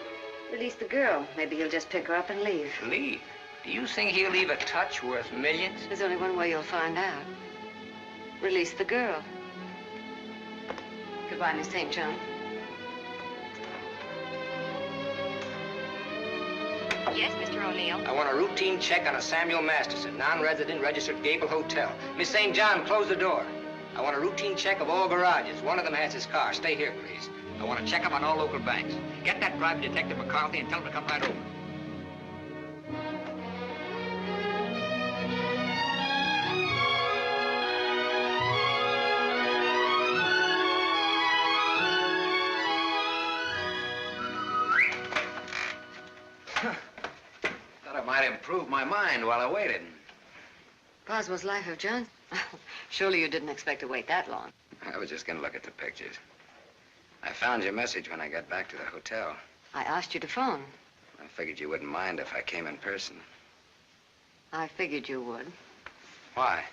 Release the girl. Maybe he'll just pick her up and leave. Leave? Do you think he'll leave a touch worth millions? There's only one way you'll find out. Release the girl. Goodbye, Miss St. John. Yes, Mr. O'Neill. I want a routine check on a Samuel Masterson, non-resident, registered Gable Hotel. Miss St. John, close the door. I want a routine check of all garages. One of them has his car. Stay here, please. I want a checkup on all local banks. Get that private detective McCarthy and tell him to come right over. Thought I might improve my mind while I waited. Boswell's Life of John? Surely you didn't expect to wait that long. I was just going to look at the pictures. I found your message when I got back to the hotel. I asked you to phone. I figured you wouldn't mind if I came in person. I figured you would. Why?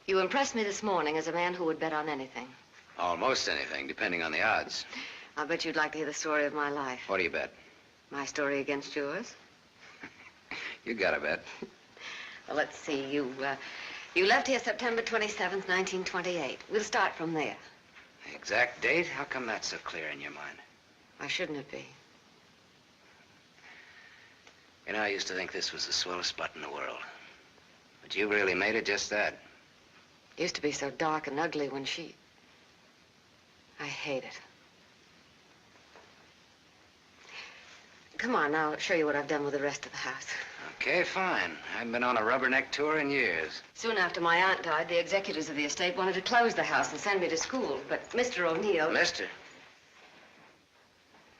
You impressed me this morning as a man who would bet on anything. Almost anything, depending on the odds. I'll bet you'd like to hear the story of my life. What do you bet? My story against yours. You got a bet. Well, let's see. You left here September 27th, 1928. We'll start from there. The exact date? How come that's so clear in your mind? Why shouldn't it be? You know, I used to think this was the swellest spot in the world. But you really made it just that. It used to be so dark and ugly when she... I hate it. Come on, I'll show you what I've done with the rest of the house. Okay, fine. I haven't been on a rubberneck tour in years. Soon after my aunt died, the executors of the estate wanted to close the house and send me to school. But Mr. O'Neill... Mister?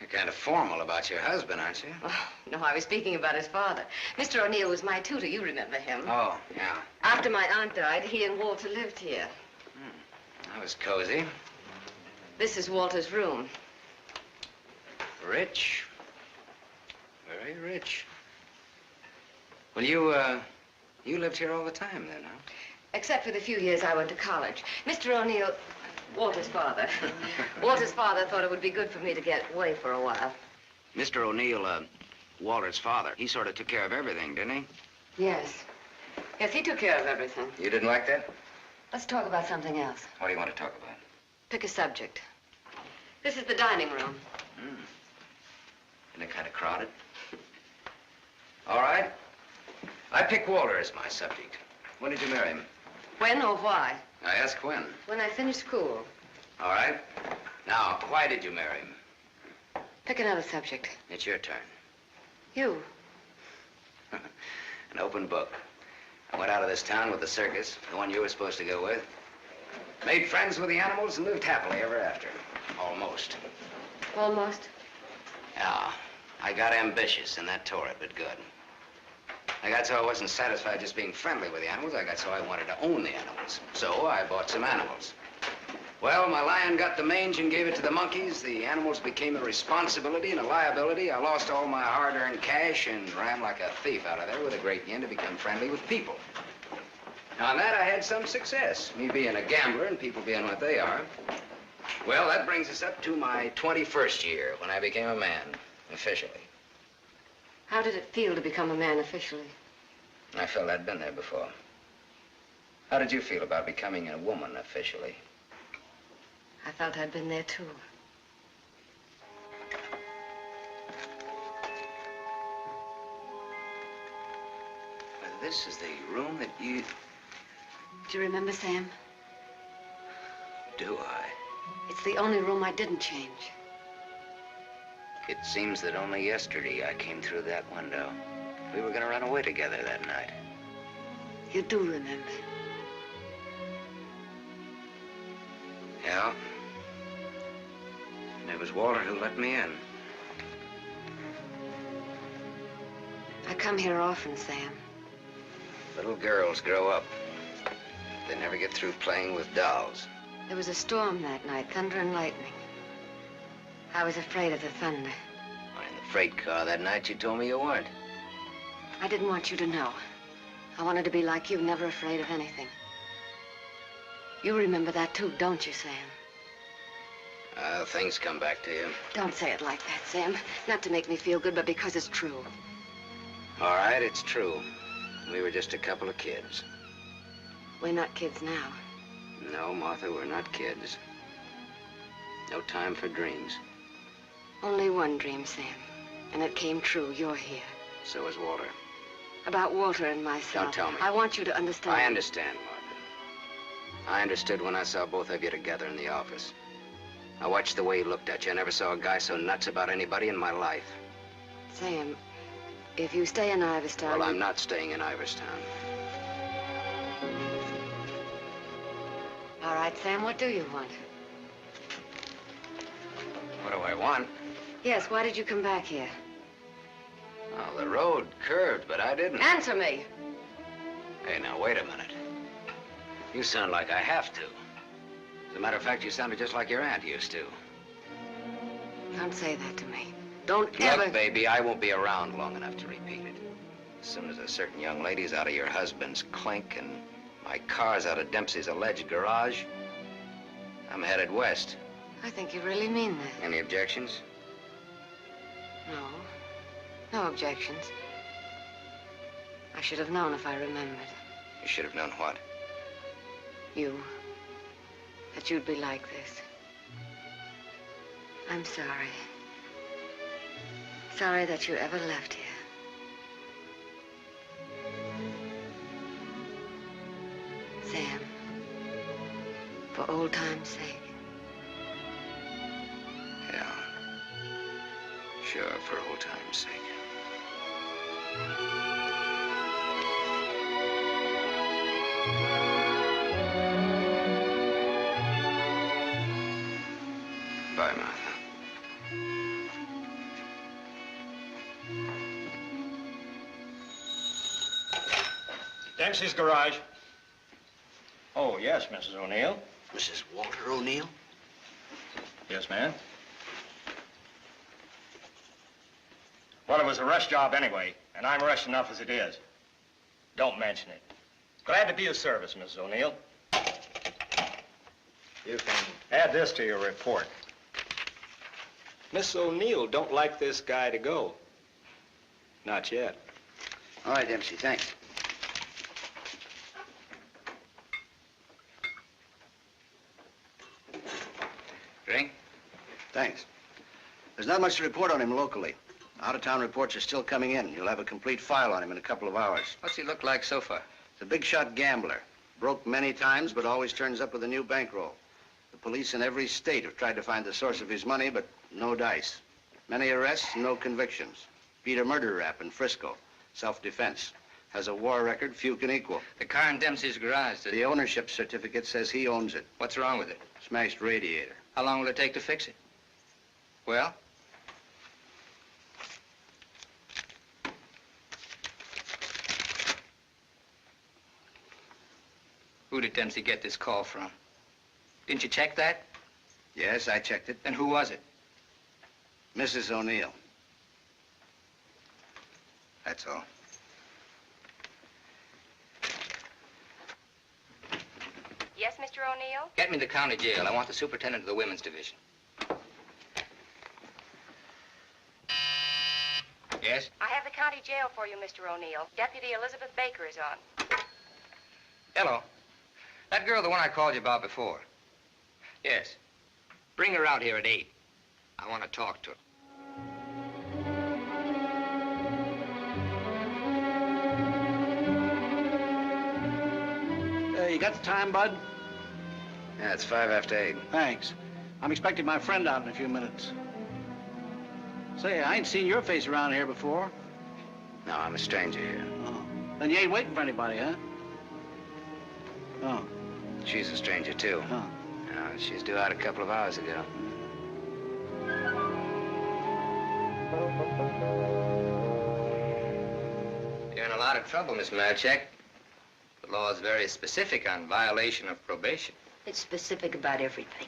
You're kind of formal about your husband, aren't you? Oh, no, I was speaking about his father. Mr. O'Neill was my tutor. You remember him. Oh, yeah. After my aunt died, he and Walter lived here. That was cozy. This is Walter's room. Rich. Very rich. Well, you lived here all the time then, huh? Except for the few years I went to college. Mr. O'Neill, Walter's father. Walter's father thought it would be good for me to get away for a while. Mr. O'Neill, Walter's father, he sort of took care of everything, didn't he? Yes. Yes, he took care of everything. You didn't like that? Let's talk about something else. What do you want to talk about? Pick a subject. This is the dining room. Isn't it kind of crowded? All right. I pick Walter as my subject. When did you marry him? When or why? I ask when. When I finished school. All right. Now, why did you marry him? Pick another subject. It's your turn. You. An open book. I went out of this town with the circus, the one you were supposed to go with. Made friends with the animals and lived happily ever after. Almost. Almost? Yeah. I got ambitious, and that tore it, but good. I got so I wasn't satisfied just being friendly with the animals. I got so I wanted to own the animals. So I bought some animals. Well, my lion got the mange and gave it to the monkeys. The animals became a responsibility and a liability. I lost all my hard-earned cash and ran like a thief out of there with a great yen to become friendly with people. Now, on that, I had some success, me being a gambler and people being what they are. Well, that brings us up to my 21st year, when I became a man, officially. How did it feel to become a man officially? I felt I'd been there before. How did you feel about becoming a woman officially? I felt I'd been there, too. This is the room that you... Do you remember, Sam? Do I? It's the only room I didn't change. It seems that only yesterday I came through that window. We were gonna run away together that night. You do remember. Yeah. And it was Walter who let me in. I come here often, Sam. Little girls grow up. They never get through playing with dolls. There was a storm that night, thunder and lightning. I was afraid of the thunder. In the freight car that night, you told me you weren't. I didn't want you to know. I wanted to be like you, never afraid of anything. You remember that too, don't you, Sam? Things come back to you. Don't say it like that, Sam. Not to make me feel good, but because it's true. All right, it's true. We were just a couple of kids. We're not kids now. No, Martha, we're not kids. No time for dreams. Only one dream, Sam. And it came true. You're here. So is Walter. About Walter and myself. Don't tell me. I want you to understand. I understand, Martha. I understood when I saw both of you together in the office. I watched the way he looked at you. I never saw a guy so nuts about anybody in my life. Sam, if you stay in Iverstown... Well, I'm not staying in Iverstown. All right, Sam, what do you want? What do I want? Yes, why did you come back here? Well, the road curved, but I didn't. Answer me. Hey, now, wait a minute. You sound like I have to. As a matter of fact, you sounded just like your aunt used to. Don't say that to me. Don't ever... Look, baby, I won't be around long enough to repeat it. As soon as a certain young lady's out of your husband's clink and my car's out of Dempsey's alleged garage, I'm headed west. I think you really mean that. Any objections? No. No objections. I should have known if I remembered. You should have known what? You. That you'd be like this. I'm sorry. Sorry that you ever left here. Sam, for old time's sake. Yeah. Sure, for old time's sake. Bye, Martha. Dempsey's garage. Oh, yes, Mrs. O'Neill. Mrs. Walter O'Neill? Yes, ma'am. Well, it was a rush job anyway, and I'm rushed enough as it is. Don't mention it. Glad to be of service, Mrs. O'Neill. You can add this to your report. Miss O'Neill don't like this guy to go. Not yet. All right, Dempsey, thanks. Drink? Thanks. There's not much to report on him locally. Out-of-town reports are still coming in. You'll have a complete file on him in a couple of hours. What's he look like so far? He's a big-shot gambler. Broke many times, but always turns up with a new bankroll. The police in every state have tried to find the source of his money, but no dice. Many arrests, no convictions. Beat a murder rap in Frisco. Self-defense. Has a war record few can equal. The car in Dempsey's garage. The ownership certificate says he owns it. What's wrong with it? Smashed radiator. How long will it take to fix it? Well? Who did Dempsey get this call from? Didn't you check that? Yes, I checked it. Then who was it? Mrs. O'Neill. That's all. Yes, Mr. O'Neill? Get me to the county jail. I want the superintendent of the women's division. Yes? I have the county jail for you, Mr. O'Neill. Deputy Elizabeth Baker is on. Hello. That girl, the one I called you about before. Yes. Bring her out here at 8. I want to talk to her. You got the time, Bud? Yeah, it's 5 after 8. Thanks. I'm expecting my friend out in a few minutes. Say, I ain't seen your face around here before. No, I'm a stranger here. Oh. Then you ain't waiting for anybody, huh? Oh. She's a stranger, too. Huh. She's due out a couple of hours ago. You're in a lot of trouble, Miss Marchek. The law is very specific on violation of probation. It's specific about everything.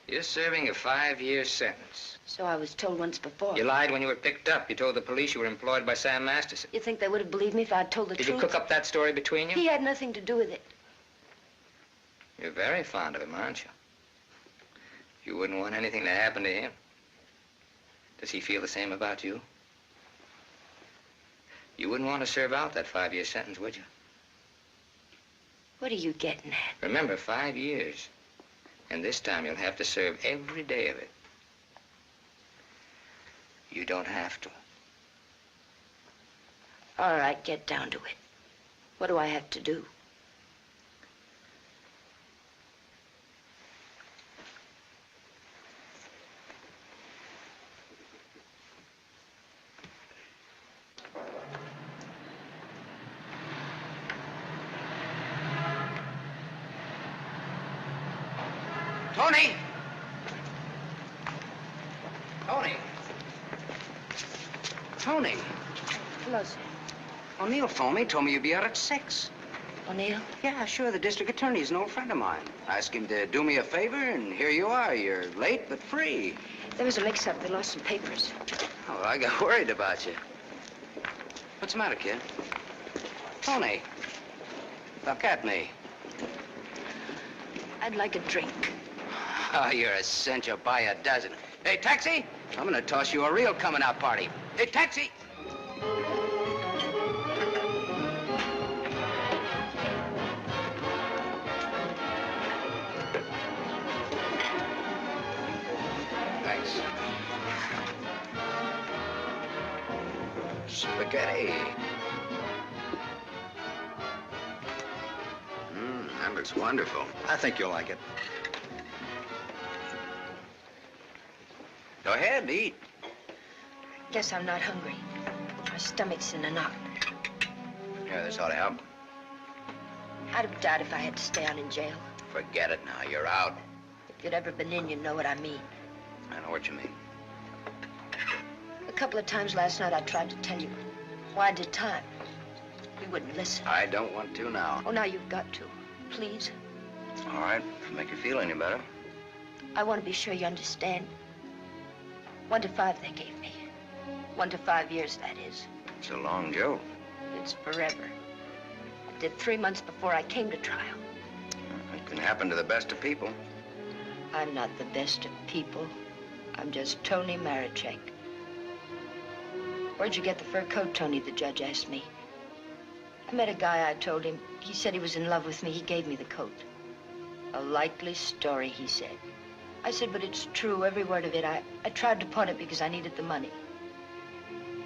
You're serving a 5-year sentence. So I was told once before. You lied when you were picked up. You told the police you were employed by Sam Masterson. You think they would have believed me if I'd told the Did truth? you cook up that story between you? He had nothing to do with it. You're very fond of him, aren't you? You wouldn't want anything to happen to him. Does he feel the same about you? You wouldn't want to serve out that 5-year sentence, would you? What are you getting at? Remember, 5 years. And this time you'll have to serve every day of it. You don't have to. All right, get down to it. What do I have to do? Tony! Tony! Tony! Hello, sir. O'Neill phoned me, told me you'd be out at 6. O'Neill? Yeah, sure. The district attorney's an old friend of mine. Asked him to do me a favor, and here you are. You're late, but free. There was a mix-up. They lost some papers. Oh, I got worried about you. What's the matter, kid? Tony. Look at me. I'd like a drink. Oh, you're a cinch. You'll buy a dozen. Hey, taxi! I'm gonna toss you a real coming-out party. Hey, taxi! Thanks. Spaghetti. That looks wonderful. I think you'll like it. Go ahead, eat. Guess I'm not hungry. My stomach's in a knot. Yeah, this ought to help. I'd have died if I had to stay on in jail. Forget it now. You're out. If you'd ever been in, you'd know what I mean. I know what you mean. A couple of times last night I tried to tell you why I did time. You wouldn't listen. I don't want to now. Oh, now you've got to. Please. All right, if it make you feel any better. I want to be sure you understand. 1 to 5 they gave me. 1 to 5 years, that is. It's a long joke. It's forever. I did 3 months before I came to trial. It can happen to the best of people. I'm not the best of people. I'm just Tony Marichek. Where'd you get the fur coat, Tony? The judge asked me. I met a guy, I told him. He said he was in love with me. He gave me the coat. A likely story, he said. I said, but it's true, every word of it. I tried to pawn it because I needed the money.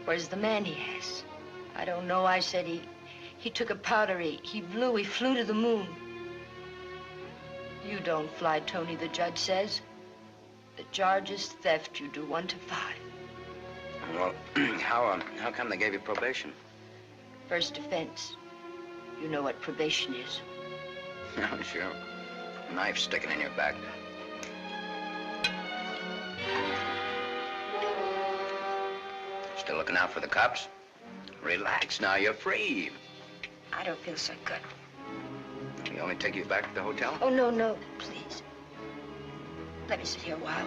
Where's the man, he asked? I don't know, I said. He took a powder, he flew to the moon. You don't fly, Tony, the judge says. The charge is theft. You do 1 to 5. Well, how come they gave you probation? First offense. You know what probation is. Oh, sure. A knife sticking in your back. Still looking out for the cops? Relax now, you're free. I don't feel so good. You want me to take you back to the hotel? Oh, no, please. Let me sit here a while.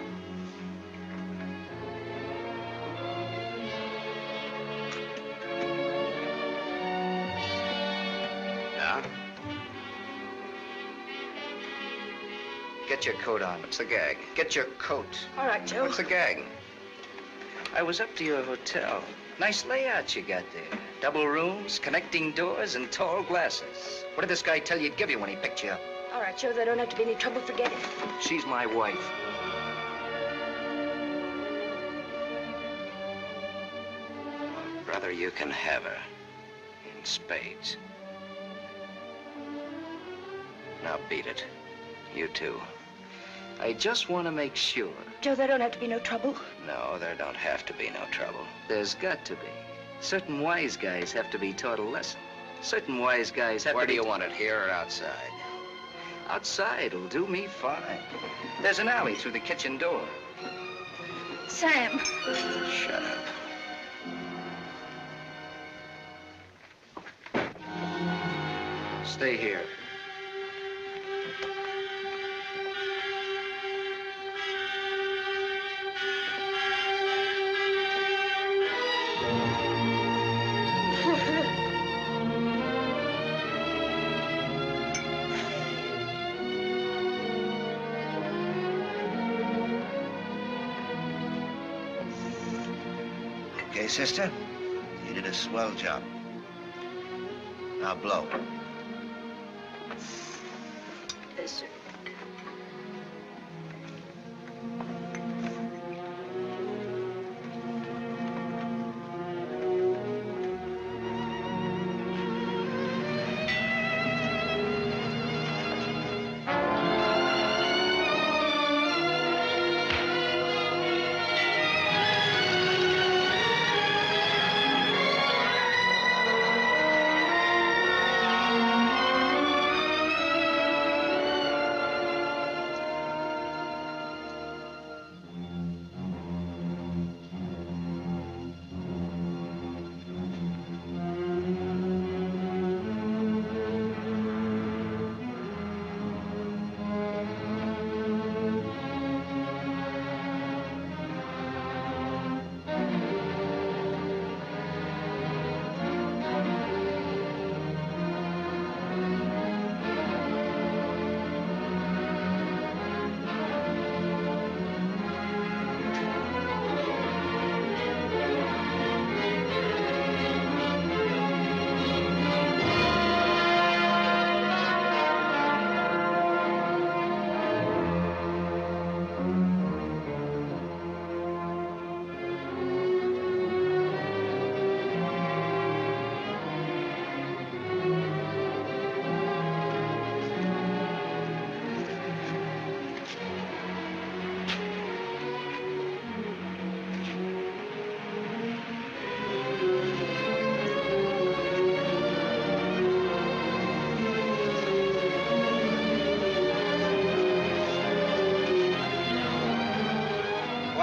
Yeah? Get your coat on. What's the gag? Get your coat. All right, Joe. What's the gag? I was up to your hotel. Nice layout you got there. Double rooms, connecting doors, and tall glasses. What did this guy tell you he'd give you when he picked you up? All right, Joe, there don't have to be any trouble. Forget it. She's my wife. Brother, you can have her. In spades. Now beat it. You too. I just want to make sure. Joe, there don't have to be no trouble. No, there don't have to be no trouble. There's got to be. Certain wise guys have to be taught a lesson. Certain wise guys have to be... Where do you want it, here or outside? Outside will do me fine. There's an alley through the kitchen door. Sam. Shut up. Stay here. Okay, sister? You did a swell job. Now blow. Yes, sir.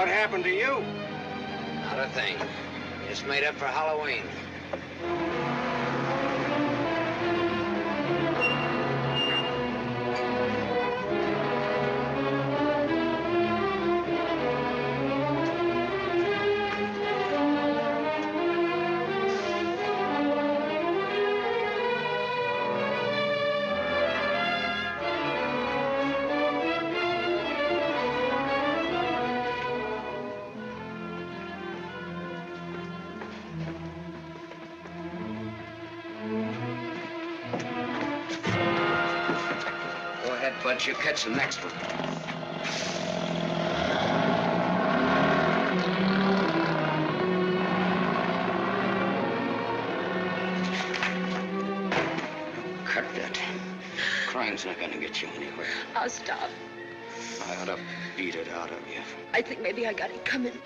What happened to you? Not a thing. Just made up for Halloween. Go ahead, Bud. You catch the next one. Cut that. Crime's not gonna get you anywhere. I'll stop. I ought to beat it out of you. I think maybe I got it coming.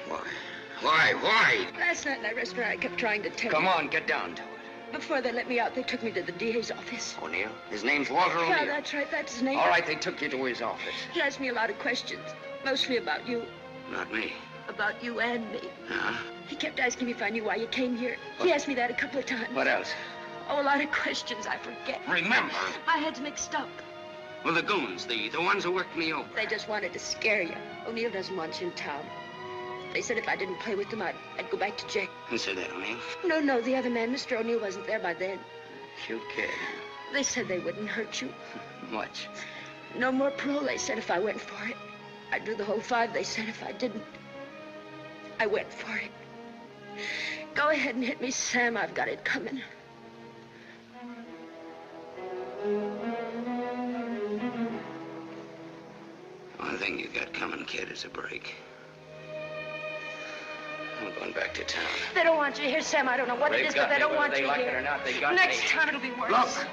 Why? Why? Last night in that restaurant, I kept trying to tell Come you. on, get down to it. Before they let me out, they took me to the DA's office. O'Neill? His name's Walter O'Neill. Yeah, that's right. That's his name. All right, they took you to his office. He asked me a lot of questions, mostly about you. Not me. About you and me. Huh? He kept asking me if I knew why you came here. He asked me that a couple of times. What else? Oh, a lot of questions I forget. Remember. My head's mixed up. Well, the goons, the ones who worked me over. They just wanted to scare you. O'Neill doesn't want you in town. They said if I didn't play with them, I'd go back to jail. Who said that, O'Neill? No, the other man, Mr. O'Neill, wasn't there by then. Cute kid. They said they wouldn't hurt you. Much. No more parole, they said, if I went for it. I'd do the whole 5, they said, if I didn't. I went for it. Go ahead and hit me, Sam. I've got it coming. One thing you got coming, kid, is a break. I'm going back to town. They don't want you here, Sam. I don't know what it is, but they don't want you like here. it or not, they got Next me. time it'll be worse. Look,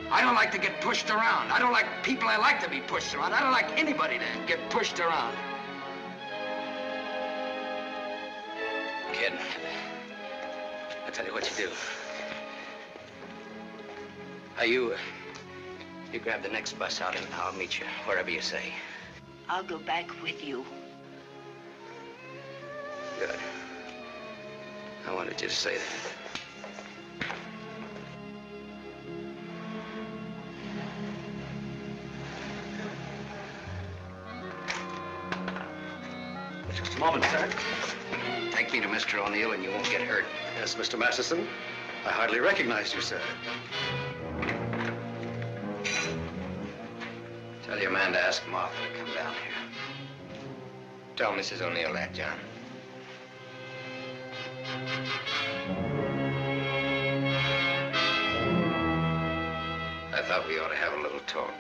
I don't like to get pushed around. I don't like people I like to be pushed around. I don't like anybody to get pushed around. Kid, I'll tell you what you do. You grab the next bus out and I'll meet you wherever you say. I'll go back with you. Good. I wanted you to say that. Just a moment, sir. Take me to Mr. O'Neill and you won't get hurt. Yes, Mr. Masterson. I hardly recognized you, sir. Tell your man to ask Martha to come down here. Tell Mrs. O'Neill that, John. I thought we ought to have a little talk.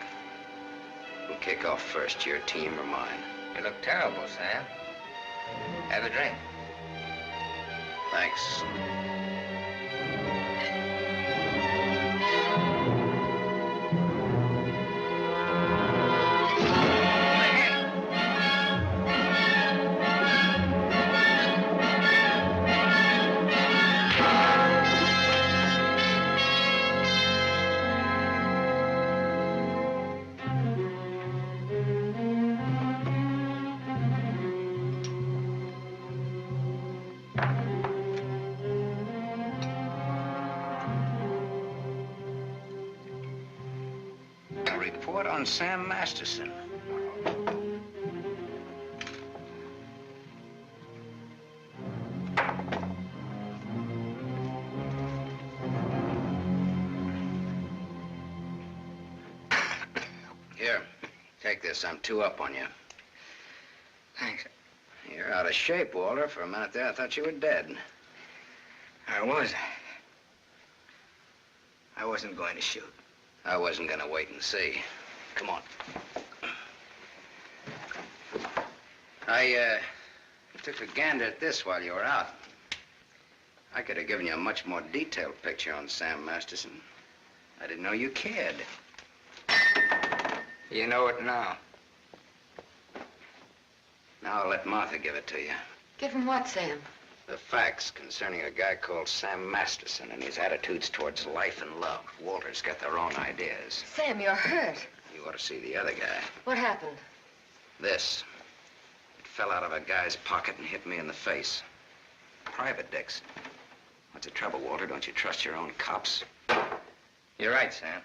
Who'll kick off first, your team or mine? You look terrible, Sam. Have a drink. Thanks. A report on Sam Masterson. Here, take this. I'm 2 up on you. Thanks. You're out of shape, Walter. For a minute there, I thought you were dead. I was. I wasn't going to shoot. I wasn't gonna wait and see. Come on. I took a gander at this while you were out. I could have given you a much more detailed picture on Sam Masterson. I didn't know you cared. You know it now. Now I'll let Martha give it to you. Give him what, Sam? The facts concerning a guy called Sam Masterson and his attitudes towards life and love. Walter's got their own ideas. Sam, you're hurt. You ought to see the other guy. What happened? This. At fell out of a guy's pocket and hit me in the face. Private dicks. What's the trouble, Walter? Don't you trust your own cops? You're right, Sam.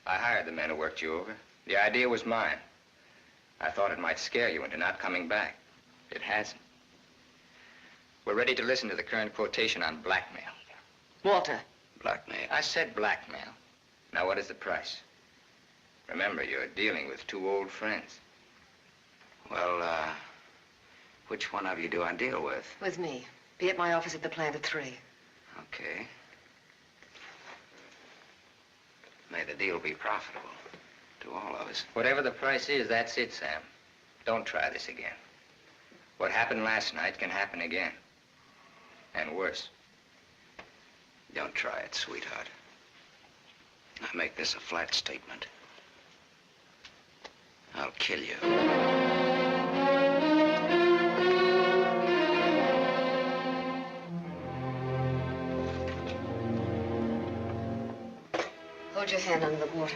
I hired the men who worked you over. The idea was mine. I thought it might scare you into not coming back. It hasn't. We're ready to listen to the current quotation on blackmail. Walter. Blackmail? I said blackmail. Now, what is the price? Remember, you're dealing with two old friends. Well, which one of you do I deal with? With me. Be at my office at the plant at 3. Okay. May the deal be profitable to all of us. Whatever the price is, that's it, Sam. Don't try this again. What happened last night can happen again. And worse. Don't try it, sweetheart. I make this a flat statement. I'll kill you. Hold your hand under the water.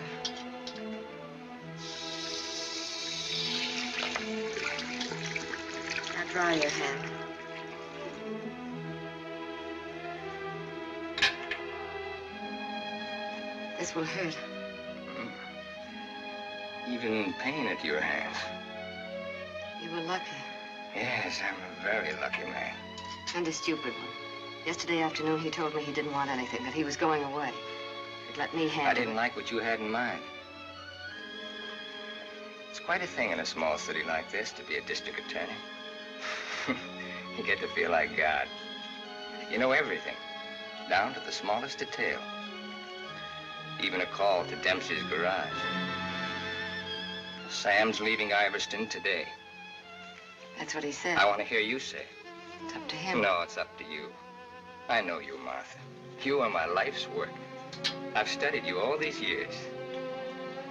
Now dry your hand. This will hurt. Even pain at your hands. You were lucky. Yes, I'm a very lucky man. And a stupid one. Yesterday afternoon, he told me he didn't want anything, that he was going away. He'd let me handle I didn't like what you had in mind. It's quite a thing in a small city like this to be a district attorney. You get to feel like God. You know everything, down to the smallest detail. Even a call to Dempsey's garage. Sam's leaving Iverston today. That's what he said. I want to hear you say it. It's up to him. No, it's up to you. I know you, Martha. You are my life's work. I've studied you all these years.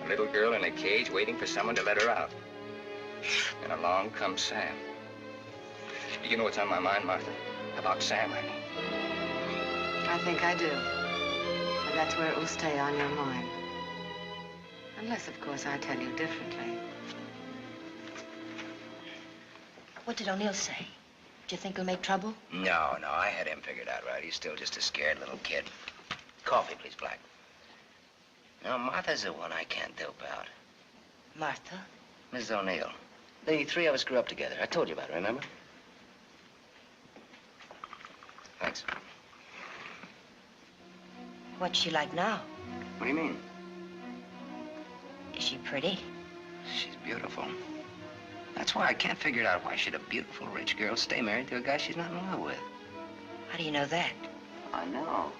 A little girl in a cage waiting for someone to let her out. And along comes Sam. You know what's on my mind, Martha? About Sam, I mean. I think I do. And that's where it will stay on your mind. Unless, of course, I tell you differently. What did O'Neill say? Do you think he'll make trouble? No, I had him figured out right. He's still just a scared little kid. Coffee, please, Black. Now, Martha's the one I can't dope out. Martha? Mrs. O'Neill. The three of us grew up together. I told you about it, remember? Thanks. What's she like now? What do you mean? Is she pretty? She's beautiful. That's why I can't figure out why should a beautiful rich girl stay married to a guy she's not in love with. How do you know that? I know.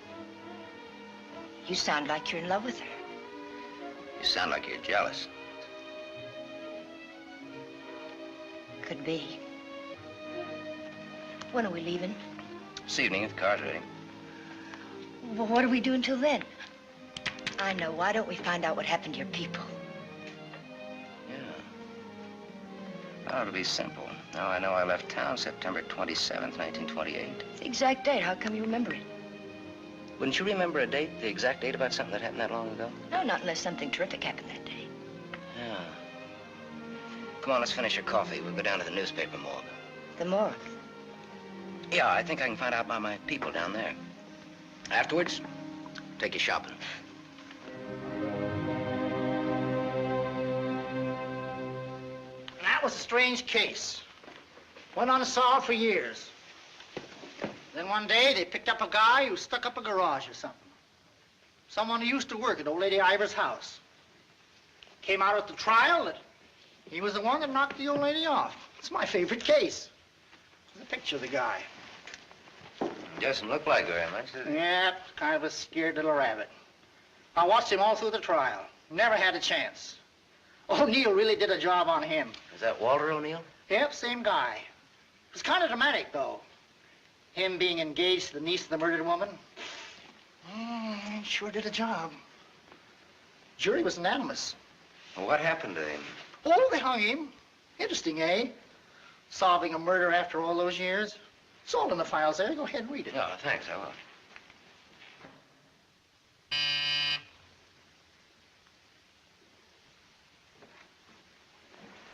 You sound like you're in love with her. You sound like you're jealous. Could be. When are we leaving? This evening, if the car's ready. Well, what do we do until then? I know. Why don't we find out what happened to your people? Oh, it'll be simple. Now I know I left town September 27th, 1928. It's the exact date. How come you remember it? Wouldn't you remember a date, the exact date about something that happened that long ago? No, not unless something terrific happened that day. Yeah. Come on, let's finish your coffee. We'll go down to the newspaper morgue. The morgue? Yeah, I think I can find out about my people down there. Afterwards, take you shopping. That was a strange case. Went unsolved for years. Then one day, they picked up a guy who stuck up a garage or something. Someone who used to work at old lady Ivers' house. Came out at the trial that he was the one that knocked the old lady off. It's my favorite case. There's a picture of the guy. Doesn't look like very much, does it? Yeah, kind of a scared little rabbit. I watched him all through the trial. Never had a chance. O'Neill really did a job on him. Is that Walter O'Neill? Yep, same guy. It was kind of dramatic, though. Him being engaged to the niece of the murdered woman. He sure did a job. Jury was unanimous. Well, what happened to him? Oh, they hung him. Interesting, eh? Solving a murder after all those years. It's all in the files there. Go ahead and read it. No, thanks, I will.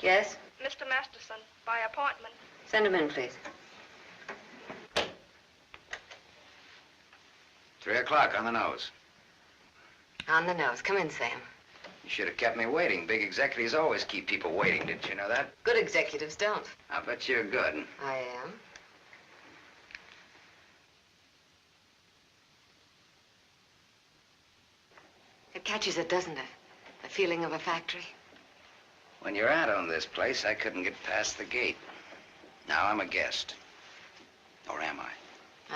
Yes? Mr. Masterson, by appointment. Send him in, please. 3 o'clock on the nose. On the nose. Come in, Sam. You should have kept me waiting. Big executives always keep people waiting. Didn't you know that? Good executives don't. I bet you're good. I am. It catches it, doesn't it? The feeling of a factory. When your aunt owned this place, I couldn't get past the gate. Now I'm a guest. Or am I?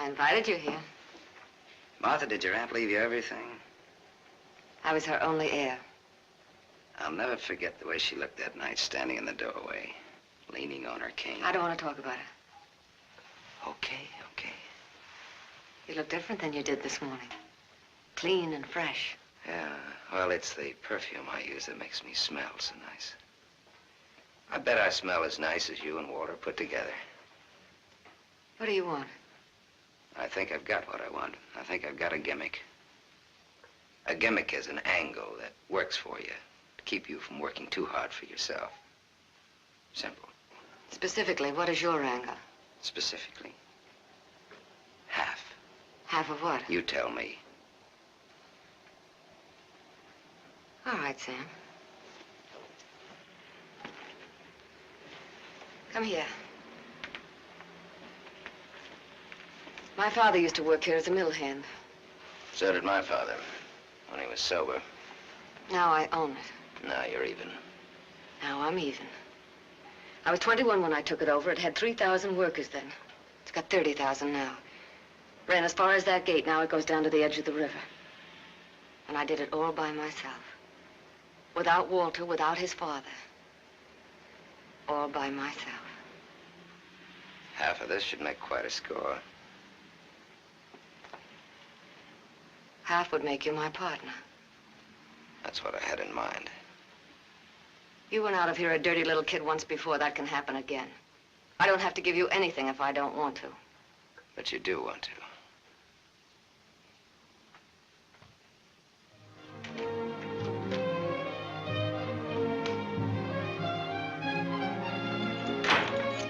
I invited you here. Martha, did your aunt leave you everything? I was her only heir. I'll never forget the way she looked that night, standing in the doorway, leaning on her cane. I don't want to talk about it. Okay. You look different than you did this morning. Clean and fresh. Yeah, well, it's the perfume I use that makes me smell so nice. I bet I smell as nice as you and Walter put together. What do you want? I think I've got what I want. I think I've got a gimmick. A gimmick is an angle that works for you to keep you from working too hard for yourself. Simple. Specifically, what is your angle? Specifically, half. Half of what? You tell me. All right, Sam. Come here. My father used to work here as a mill hand. So did my father, when he was sober. Now I own it. Now you're even. Now I'm even. I was 21 when I took it over. It had 3,000 workers then. It's got 30,000 now. Ran as far as that gate. Now it goes down to the edge of the river. And I did it all by myself. Without Walter, without his father. All by myself. Half of this should make quite a score. Half would make you my partner. That's what I had in mind. You went out of here a dirty little kid once before. That can happen again. I don't have to give you anything if I don't want to. But you do want to.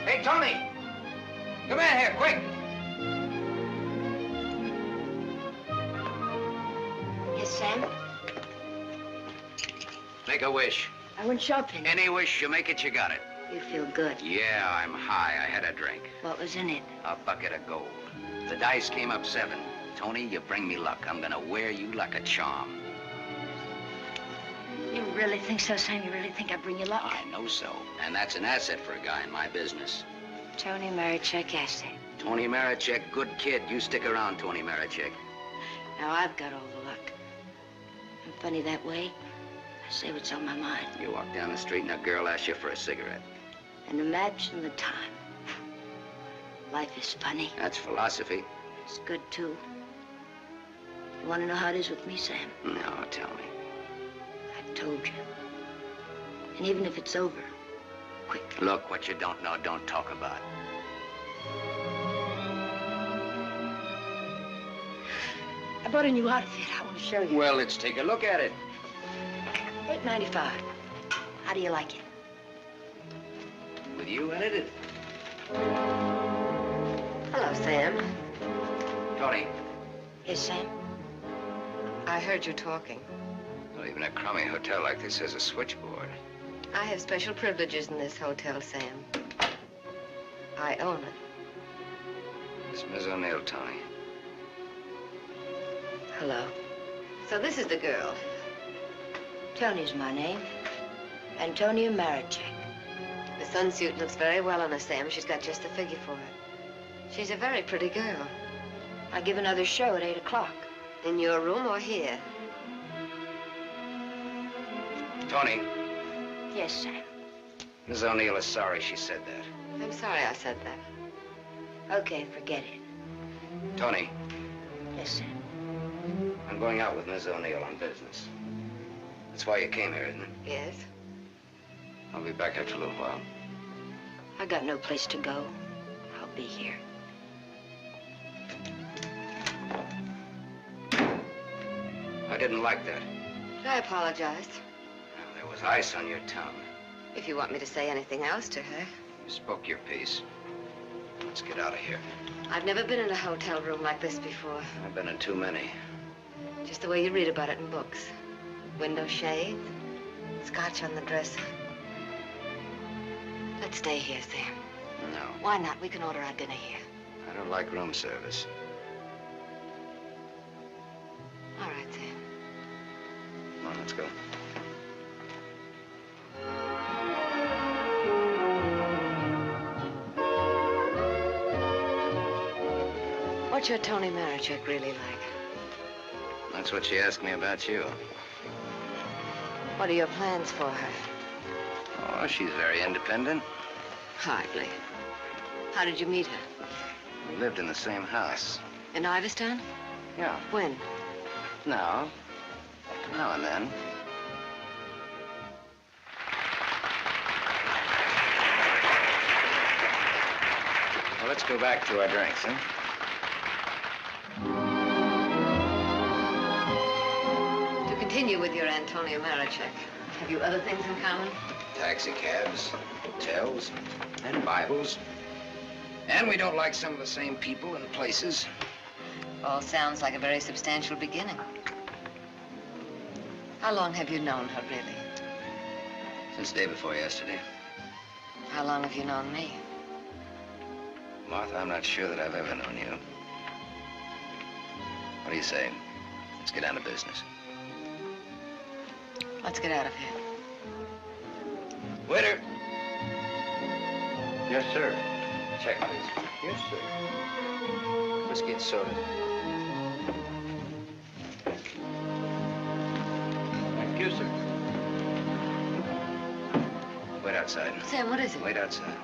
Hey, Tony! Come in here, quick! Yes, Sam? Make a wish. I went shopping. Any wish you make it, you got it. You feel good. Yeah, I'm high. I had a drink. What was in it? A bucket of gold. The dice came up 7. Tony, you bring me luck. I'm gonna wear you like a charm. You really think so, Sam? You really think I bring you luck? I know so. And that's an asset for a guy in my business. Tony Marichek asset. Tony Marichek, good kid. You stick around, Tony Marichek. Now I've got all the luck. I'm funny that way. I say what's on my mind. You walk down the street and a girl asks you for a cigarette. And the match and the time. Life is funny. That's philosophy. It's good, too. You want to know how it is with me, Sam? No, tell me. I told you. And even if it's over, quick. Look, what you don't know, don't talk about. I bought a new outfit. I want to show you. Well, let's take a look at it. $8.95. How do you like it? With you in it? Hello, Sam. Tony. Yes, Sam? I heard you talking. Well, even a crummy hotel like this has a switchboard. I have special privileges in this hotel, Sam. I own it. It's Miss O'Neill, Tony. Hello. So this is the girl. Tony's my name. Antonia Marichek. The sunsuit looks very well on her, Sam. She's got just the figure for it. She's a very pretty girl. I give another show at 8 o'clock. In your room or here? Tony, Yes, Sam. Miss O'Neill is sorry she said that. I'm sorry I said that. Okay, forget it. Tony, Yes, Sam. I'm going out with Miss O'Neill on business. That's why you came here, isn't it? Yes? I'll be back after a little while. I got no place to go. I'll be here. I didn't like that. I apologize. There was ice on your tongue. If you want me to say anything else to her. You spoke your piece. Let's get out of here. I've never been in a hotel room like this before. I've been in too many. Just the way you read about it in books. Window shades, scotch on the dresser. Let's stay here, Sam. No. Why not? We can order our dinner here. I don't like room service. All right, Sam. Come on, let's go. What's your Tony Marichek really like? That's what she asked me about you. What are your plans for her? Oh, she's very independent. Hardly. How did you meet her? We lived in the same house. In Iverstown? Yeah. When? Now and then. Well, let's go back to our drinks, huh? To continue with your Antonio Marichek, have you other things in common? Taxi cabs, hotels, and Bibles. And we don't like some of the same people and places. All sounds like a very substantial beginning. How long have you known her, really? Since day before yesterday. How long have you known me? Martha, I'm not sure that I've ever known you. What do you say? Let's get down to business. Let's get out of here. Waiter! Yes, sir. Check, please. Yes, sir. Whiskey and soda. Thank you, sir. Wait outside. Sam, what is it? Wait outside.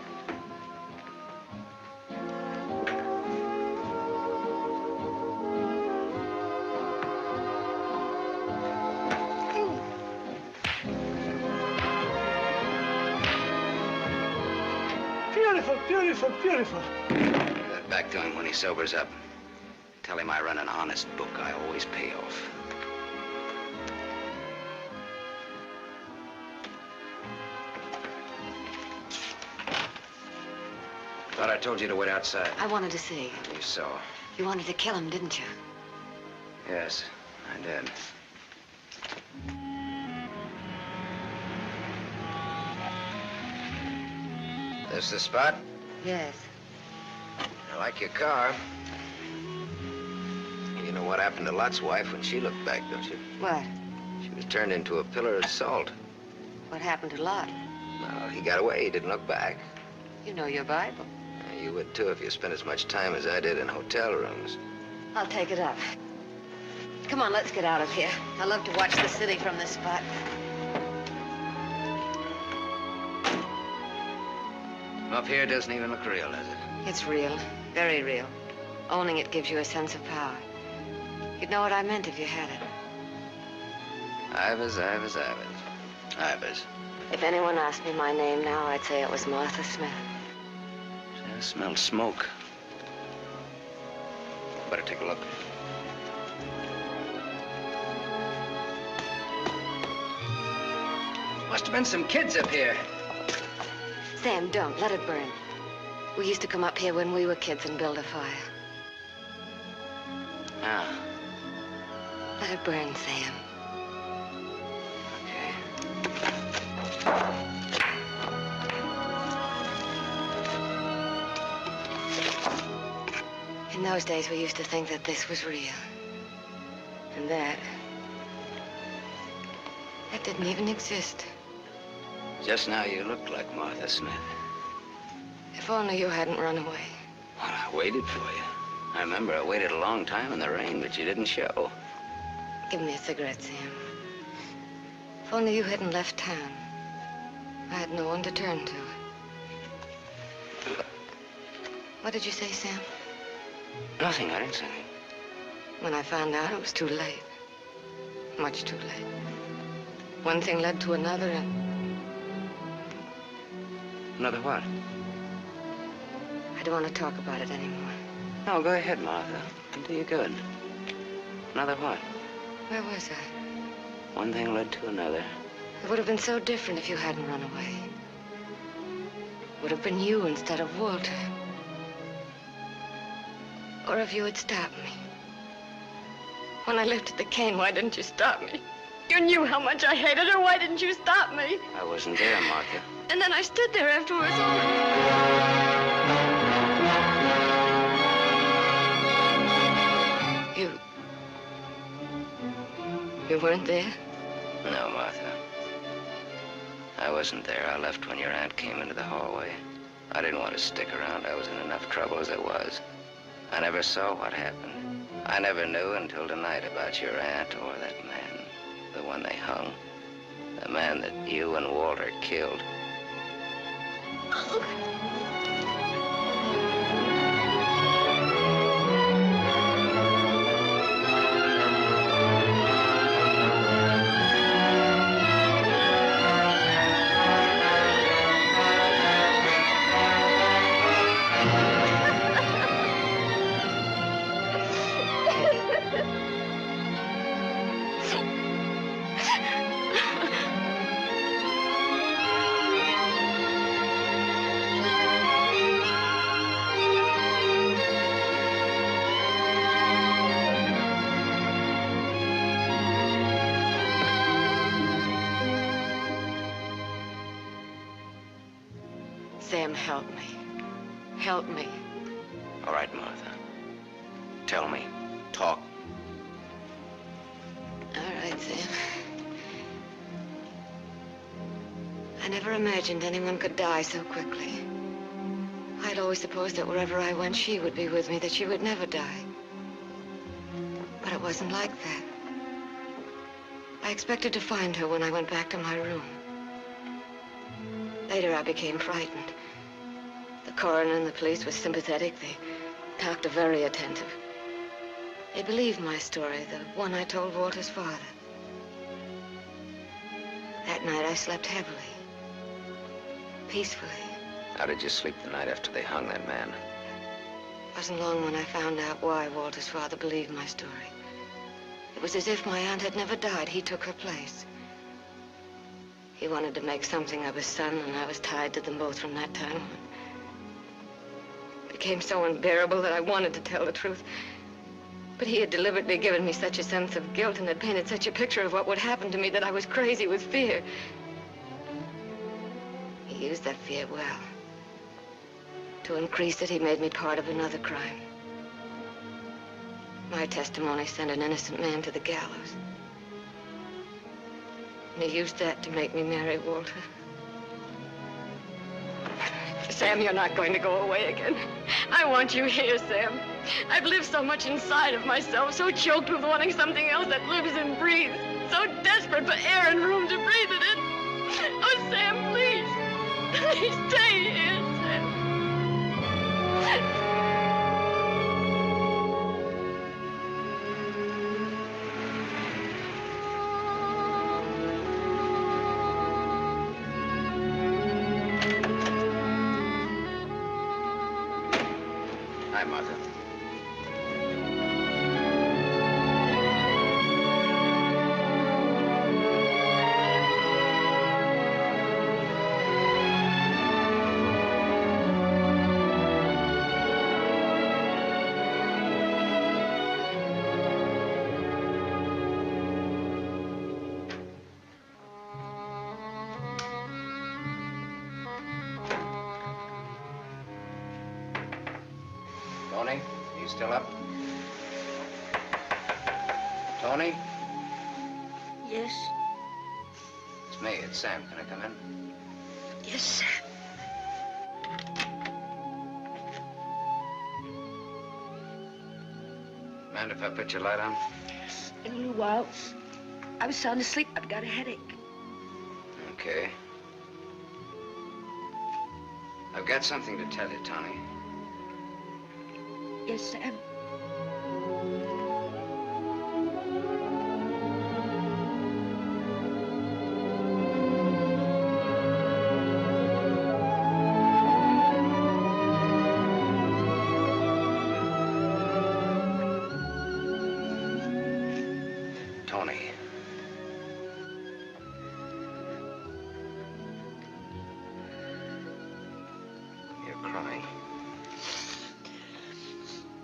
Beautiful, beautiful, beautiful. Give that back to him when he sobers up. Tell him I run an honest book. I always pay off. Thought I told you to wait outside. I wanted to see. You saw. You wanted to kill him, didn't you? Yes, I did. This the spot? Yes. I like your car. You know what happened to Lot's wife when she looked back, don't you? What? She was turned into a pillar of salt. What happened to Lot? Well, he got away. He didn't look back. You know your Bible. You would, too, if you spent as much time as I did in hotel rooms. I'll take it up. Come on, let's get out of here. I love to watch the city from this spot. Up here doesn't even look real, does it? It's real. Very real. Owning it gives you a sense of power. You'd know what I meant if you had it. Ivers, Ivers, Ivers. Ivers. If anyone asked me my name now, I'd say it was Martha Smith. I smell smoke. Better take a look. Must have been some kids up here. Sam, don't. Let it burn. We used to come up here when we were kids and build a fire. Ah. Let it burn, Sam. In those days, we used to think that this was real. And that didn't even exist. Just now you looked like Martha Smith. If only you hadn't run away. Well, I waited for you. I remember I waited a long time in the rain, but you didn't show. Give me a cigarette, Sam. If only you hadn't left town. I had no one to turn to. What did you say, Sam? Nothing, I didn't say anything. When I found out, it was too late. Much too late. One thing led to another, and... Another what? I don't want to talk about it anymore. No, go ahead, Martha. It'll do you good. Another what? Where was I? One thing led to another. It would have been so different if you hadn't run away. It would have been you instead of Walter. Or if you had stopped me. When I lifted the cane, why didn't you stop me? You knew how much I hated her. Why didn't you stop me? I wasn't there, Martha. And then I stood there afterwards. You weren't there? No, Martha. I wasn't there. I left when your aunt came into the hallway. I didn't want to stick around. I was in enough trouble as it was. I never saw what happened. I never knew until tonight about your aunt or that man, the one they hung. The man that you and Walter killed. Sam, help me. Help me. All right, Martha. Tell me. Talk. All right, Sam. I never imagined anyone could die so quickly. I'd always supposed that wherever I went, she would be with me, that she would never die. But it wasn't like that. I expected to find her when I went back to my room. Later, I became frightened. The coroner and the police were sympathetic. They talked very attentive. They believed my story, the one I told Walter's father. That night, I slept heavily, peacefully. How did you sleep the night after they hung that man? It wasn't long when I found out why Walter's father believed my story. It was as if my aunt had never died. He took her place. He wanted to make something of his son, and I was tied to them both from that time on. It became so unbearable that I wanted to tell the truth. But he had deliberately given me such a sense of guilt and had painted such a picture of what would happen to me that I was crazy with fear. He used that fear well. To increase it, he made me part of another crime. My testimony sent an innocent man to the gallows. And he used that to make me marry Walter. Sam, you're not going to go away again. I want you here, Sam. I've lived so much inside of myself, so choked with wanting something else that lives and breathes, so desperate for air and room to breathe in it. Oh, Sam, please. Please stay here, Sam. Hi, Martha. Tony, you still up? Tony? Yes? It's me, it's Sam. Can I come in? Yes, Sam. Mind if I put your light on? In a little while. I was sound asleep. I've got a headache. Okay. I've got something to tell you, Tony. Yes, Sam. Tony.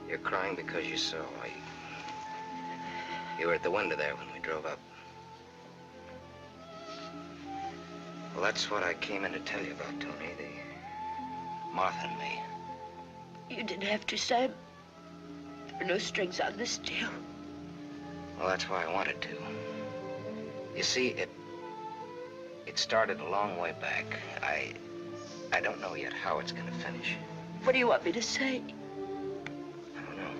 You're crying because you saw. You were at the window there when we drove up. Well, that's what I came in to tell you about, Tony. Martha and me. You didn't have to, Sam. There are no strings on this deal. Well, that's why I wanted to. You see, it started a long way back. I don't know yet how it's gonna finish. What do you want me to say? I don't know.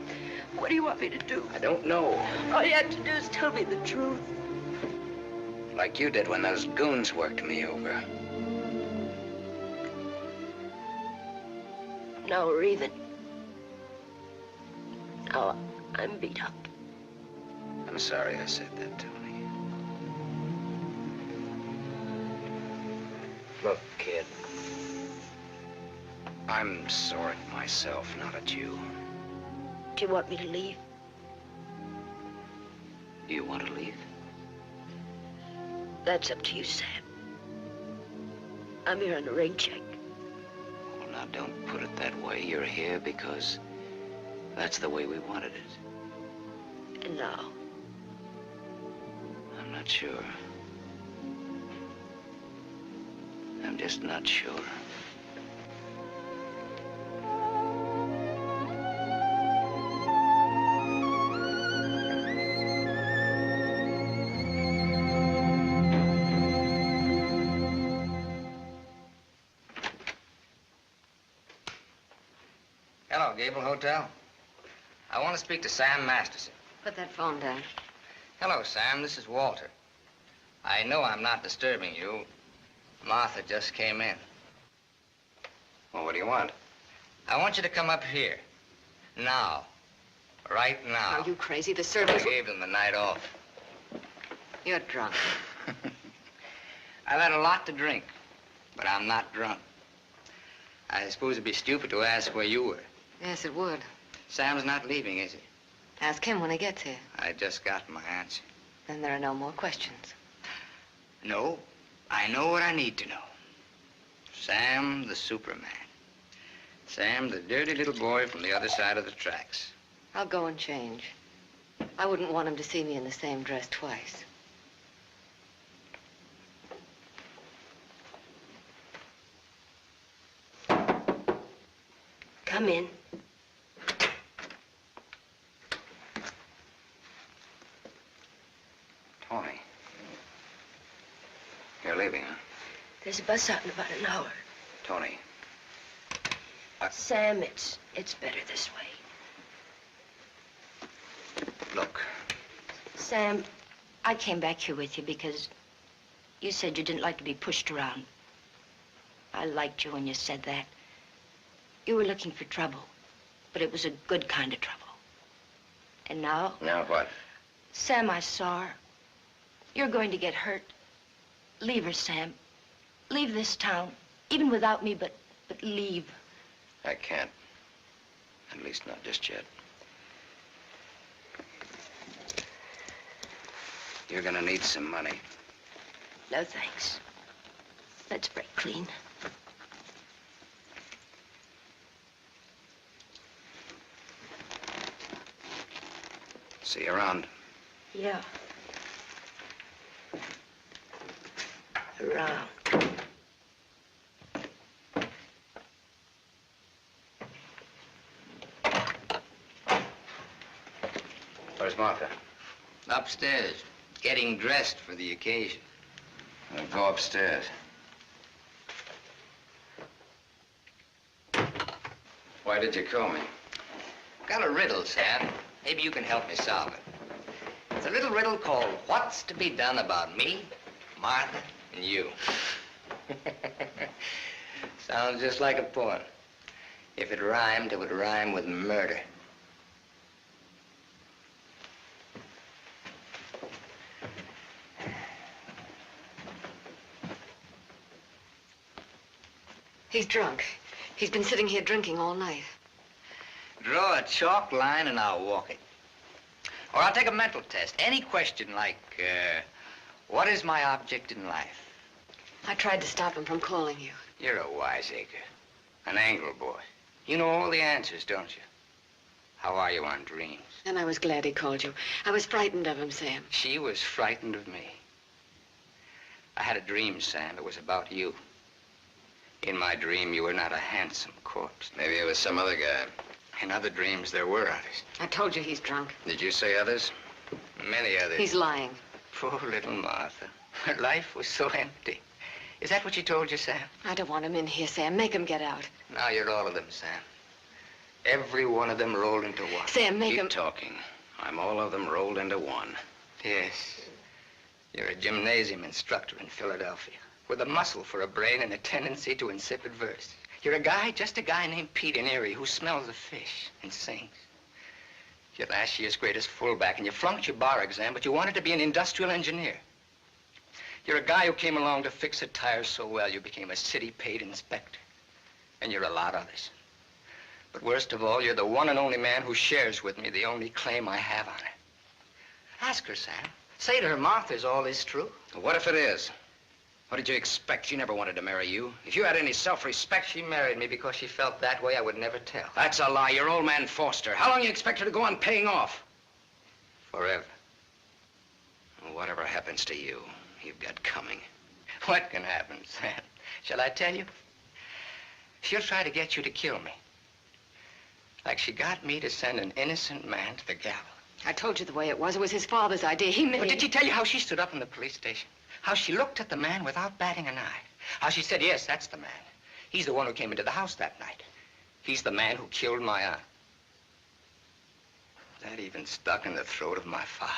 What do you want me to do? I don't know. All you have to do is tell me the truth. Like you did when those goons worked me over. Now we're even. Now I'm beat up. I'm sorry I said that, Tony. Look, kid. I'm sore at myself, not at you. Do you want me to leave? Do you want to leave? That's up to you, Sam. I'm here on a rain check. Well, now, don't put it that way. You're here because that's the way we wanted it. And now? I'm not sure. I'm just not sure. Hello, Gable Hotel. I want to speak to Sam Masterson. Put that phone down. Hello, Sam. This is Walter. I know I'm not disturbing you. Martha just came in. Well, what do you want? I want you to come up here. Now. Right now. Are you crazy? The servants... I gave them the night off. You're drunk. I've had a lot to drink, but I'm not drunk. I suppose it'd be stupid to ask where you were. Yes, it would. Sam's not leaving, is he? Ask him when he gets here. I just got my answer. Then there are no more questions. No, I know what I need to know. Sam the Superman. Sam the dirty little boy from the other side of the tracks. I'll go and change. I wouldn't want him to see me in the same dress twice. Come in. Tony. You're leaving, huh? There's a bus out in about an hour. Tony. Sam, it's better this way. Look. Sam, I came back here with you because you said you didn't like to be pushed around. I liked you when you said that. You were looking for trouble, but it was a good kind of trouble. And now? Now what? Sam, I saw her. You're going to get hurt. Leave her, Sam. Leave this town, even without me, but leave. I can't. At least not just yet. You're gonna need some money. No, thanks. Let's break clean. See you around. Yeah. Around. Where's Martha? Upstairs, getting dressed for the occasion. I'll go upstairs. Why did you call me? Got a riddle, Sam. Maybe you can help me solve it. It's a little riddle called What's to Be Done About Me, Martha, and You. Sounds just like a poem. If it rhymed, it would rhyme with murder. He's drunk. He's been sitting here drinking all night. Draw a chalk line and I'll walk it. Or I'll take a mental test. Any question like, what is my object in life? I tried to stop him from calling you. You're a wiseacre. An angle boy. You know all the answers, don't you? How are you on dreams? And I was glad he called you. I was frightened of him, Sam. She was frightened of me. I had a dream, Sam. It was about you. In my dream, you were not a handsome corpse. Maybe it was some other guy. In other dreams, there were others. I told you he's drunk. Did you say others? Many others. He's lying. Poor little Martha. Her life was so empty. Is that what she told you, Sam? I don't want him in here, Sam. Make him get out. Now you're all of them, Sam. Every one of them rolled into one. Sam, make him... Keep talking. I'm all of them rolled into one. Yes. You're a gymnasium instructor in Philadelphia with a muscle for a brain and a tendency to insipid verse. You're a guy, just a guy named Pete in Erie who smells of fish and sings. You're last year's greatest fullback, and you flunked your bar exam, but you wanted to be an industrial engineer. You're a guy who came along to fix a tire so well you became a city-paid inspector. And you're a lot of others. But worst of all, you're the one and only man who shares with me the only claim I have on her. Ask her, Sam. Say to her, Martha's all is true. What if it is? What did you expect? She never wanted to marry you. If you had any self-respect... She married me because she felt that way. I would never tell. That's a lie. Your old man forced her. How long you expect her to go on paying off? Forever. Well, whatever happens to you, you've got coming. What can happen, Sam? Shall I tell you? She'll try to get you to kill me. Like she got me to send an innocent man to the gallows. I told you the way it was. It was his father's idea. He made... But did she tell you how she stood up in the police station? How she looked at the man without batting an eye? How she said, yes, that's the man. He's the one who came into the house that night. He's the man who killed my aunt. That even stuck in the throat of my father.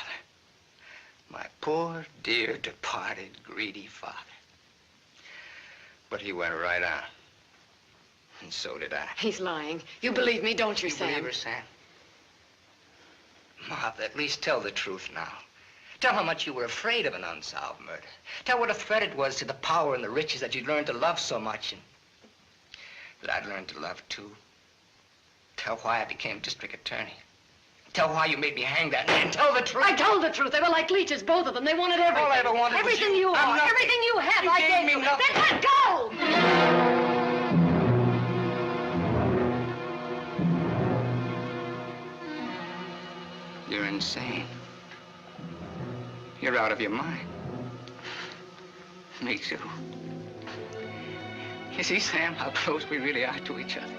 My poor, dear, departed, greedy father. But he went right on. And so did I. He's lying. You believe me, don't you, You Sam? believe her, Sam? Martha, at least tell the truth now. Tell how much you were afraid of an unsolved murder. Tell what a threat it was to the power and the riches that you'd learned to love so much and that I'd learned to love too. Tell why I became district attorney. Tell why you made me hang that man. Tell the truth. I told the truth. They were like leeches, both of them. They wanted everything. All I ever wanted was everything you. you I'm are, nothing. everything you have, You I gave gave me you. nothing. Then let go! You're insane. You're out of your mind. Me too. You see, Sam, how close we really are to each other.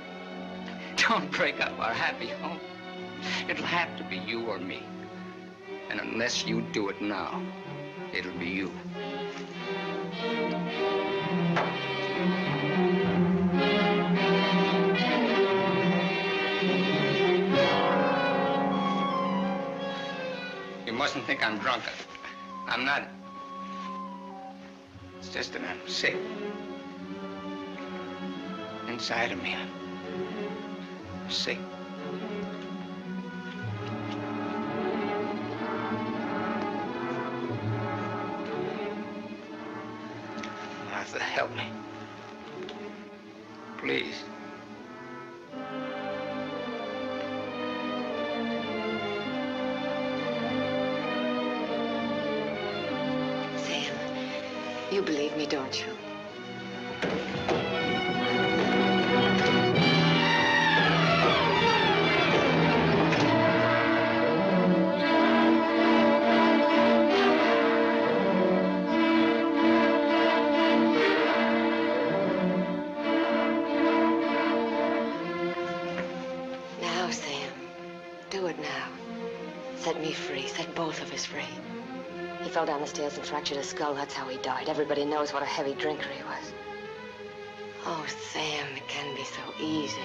Don't break up our happy home. It'll have to be you or me. And unless you do it now, it'll be you. You mustn't think I'm drunk. I'm not. It's just that I'm sick. Inside of me, I'm sick. Martha, help me. Please. Sam, you believe me, don't you? Now, Sam, do it now. Set me free. Set both of us free. He fell down the stairs and fractured his skull. That's how he died. Everybody knows what a heavy drinker he was. Oh, Sam, it can be so easy.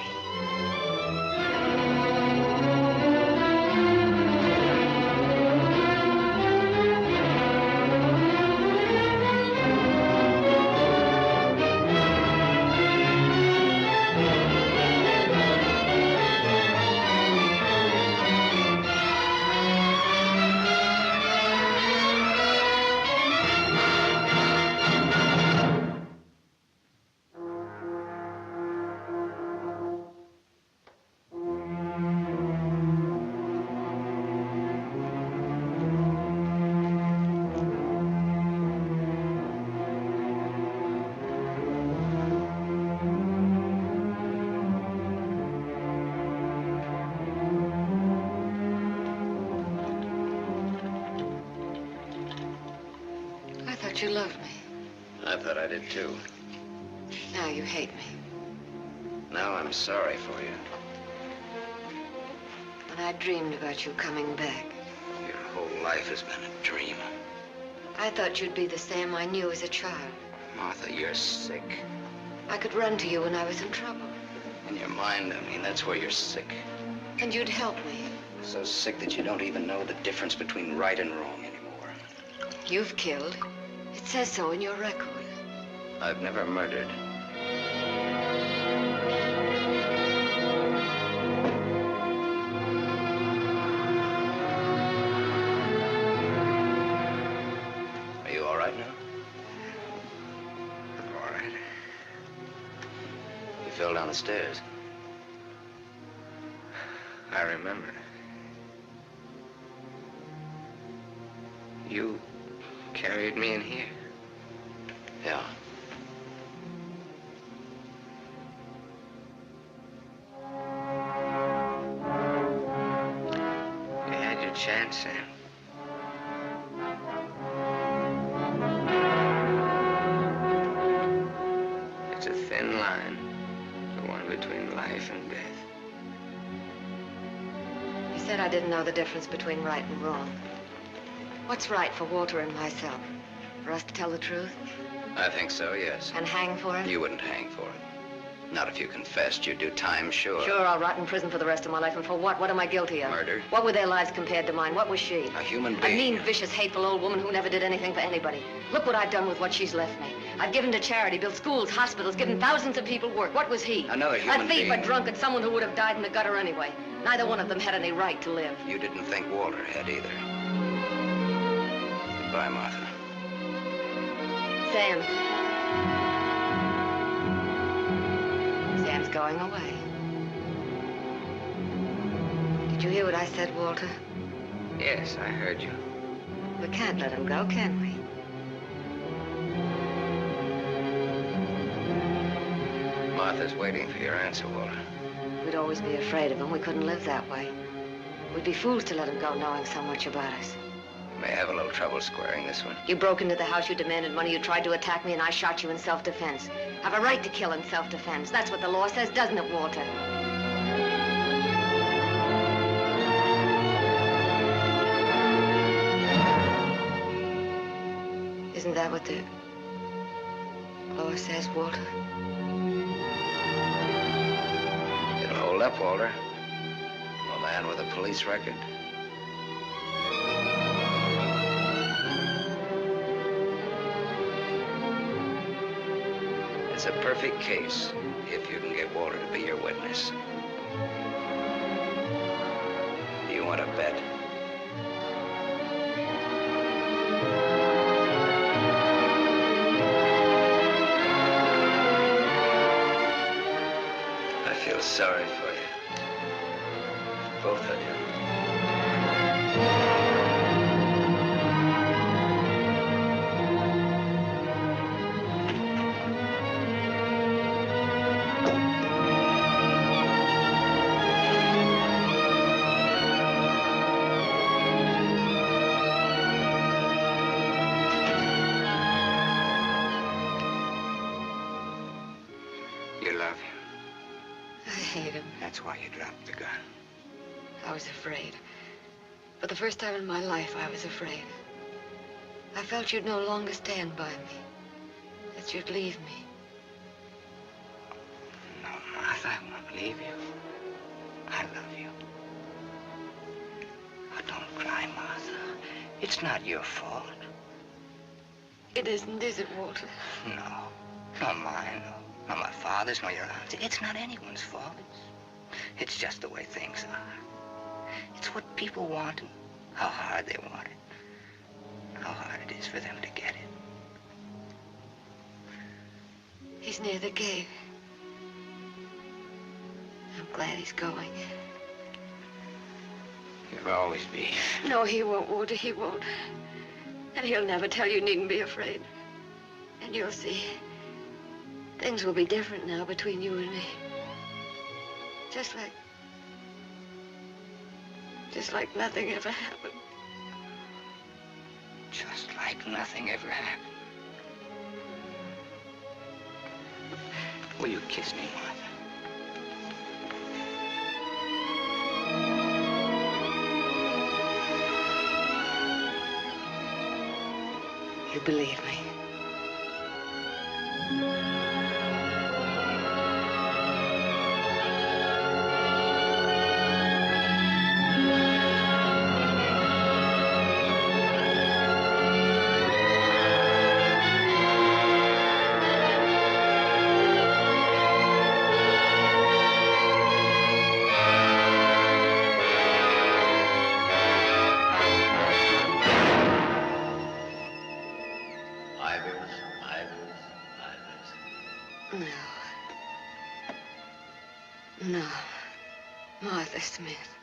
thought you loved me. I thought I did too. Now you hate me. Now I'm sorry for you. When I dreamed about you coming back. Your whole life has been a dream. I thought you'd be the Sam I knew as a child. Martha, you're sick. I could run to you when I was in trouble. In your mind, I mean, that's where you're sick. And you'd help me. So sick that you don't even know the difference between right and wrong anymore. You've killed. It says so in your record. I've never murdered. Are you all right now? All right. You fell down the stairs. I remember. You carried me in here. Yeah. You had your chance, Sam. It's a thin line, the one between life and death. You said I didn't know the difference between right and wrong. What's right for Walter and myself? For us to tell the truth? I think so, yes. And hang for it? You wouldn't hang for it. Not if you confessed. You'd do time, sure. Sure, I'll rot in prison for the rest of my life. And for what? What am I guilty of? Murder. What were their lives compared to mine? What was she? A human A being. mean, vicious, hateful old woman who never did anything for anybody. Look what I've done with what she's left me. I've given to charity, built schools, hospitals, given thousands of people work. What was he? Another human A thief, being. a drunkard, someone who would have died in the gutter anyway. Neither one of them had any right to live. You didn't think Walter had either. Goodbye, Martha. Sam. Sam's going away. Did you hear what I said, Walter? Yes, I heard you. We can't let him go, can we? Martha's waiting for your answer, Walter. We'd always be afraid of him. We couldn't live that way. We'd be fools to let him go knowing so much about us. May have a little trouble squaring this one. You broke into the house, you demanded money, you tried to attack me, and I shot you in self-defense. Have a right to kill in self-defense. That's what the law says, doesn't it, Walter? Isn't that what the law says, Walter? It'll hold up, Walter. A man with a police record. It's a perfect case if you can get Walter to be your witness. Do you want to bet? I feel sorry for you. Both of you. You love him. I hate him. That's why you dropped the gun. I was afraid. For the first time in my life, I was afraid. I felt you'd no longer stand by me. That you'd leave me. No, Martha, I won't leave you. I love you. Oh, don't cry, Martha. It's not your fault. It isn't, is it, Walter? No. Not mine, nor my father's, nor your aunt's. It's not anyone's fault. It's just the way things are. It's what people want and how hard they want it. How hard it is for them to get it. He's near the gate. I'm glad he's going. You'll always be. No, he won't, Walter, he won't. And he'll never tell you needn't be afraid. And you'll see. Things will be different now between you and me. Just like nothing ever happened. Just like nothing ever happened. Will you kiss me, Martha? You believe me? No. Martha Smith.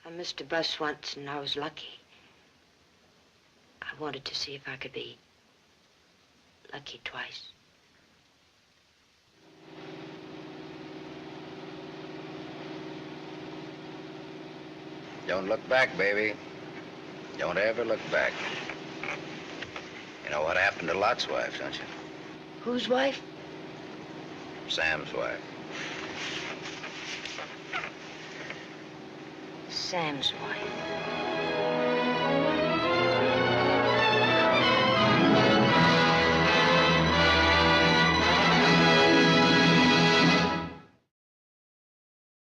I missed a bus once and I was lucky. I wanted to see if I could be lucky twice. Don't look back, baby. Don't ever look back. You know what happened to Lot's wife, don't you? Whose wife? Sam's wife. Sam's wife.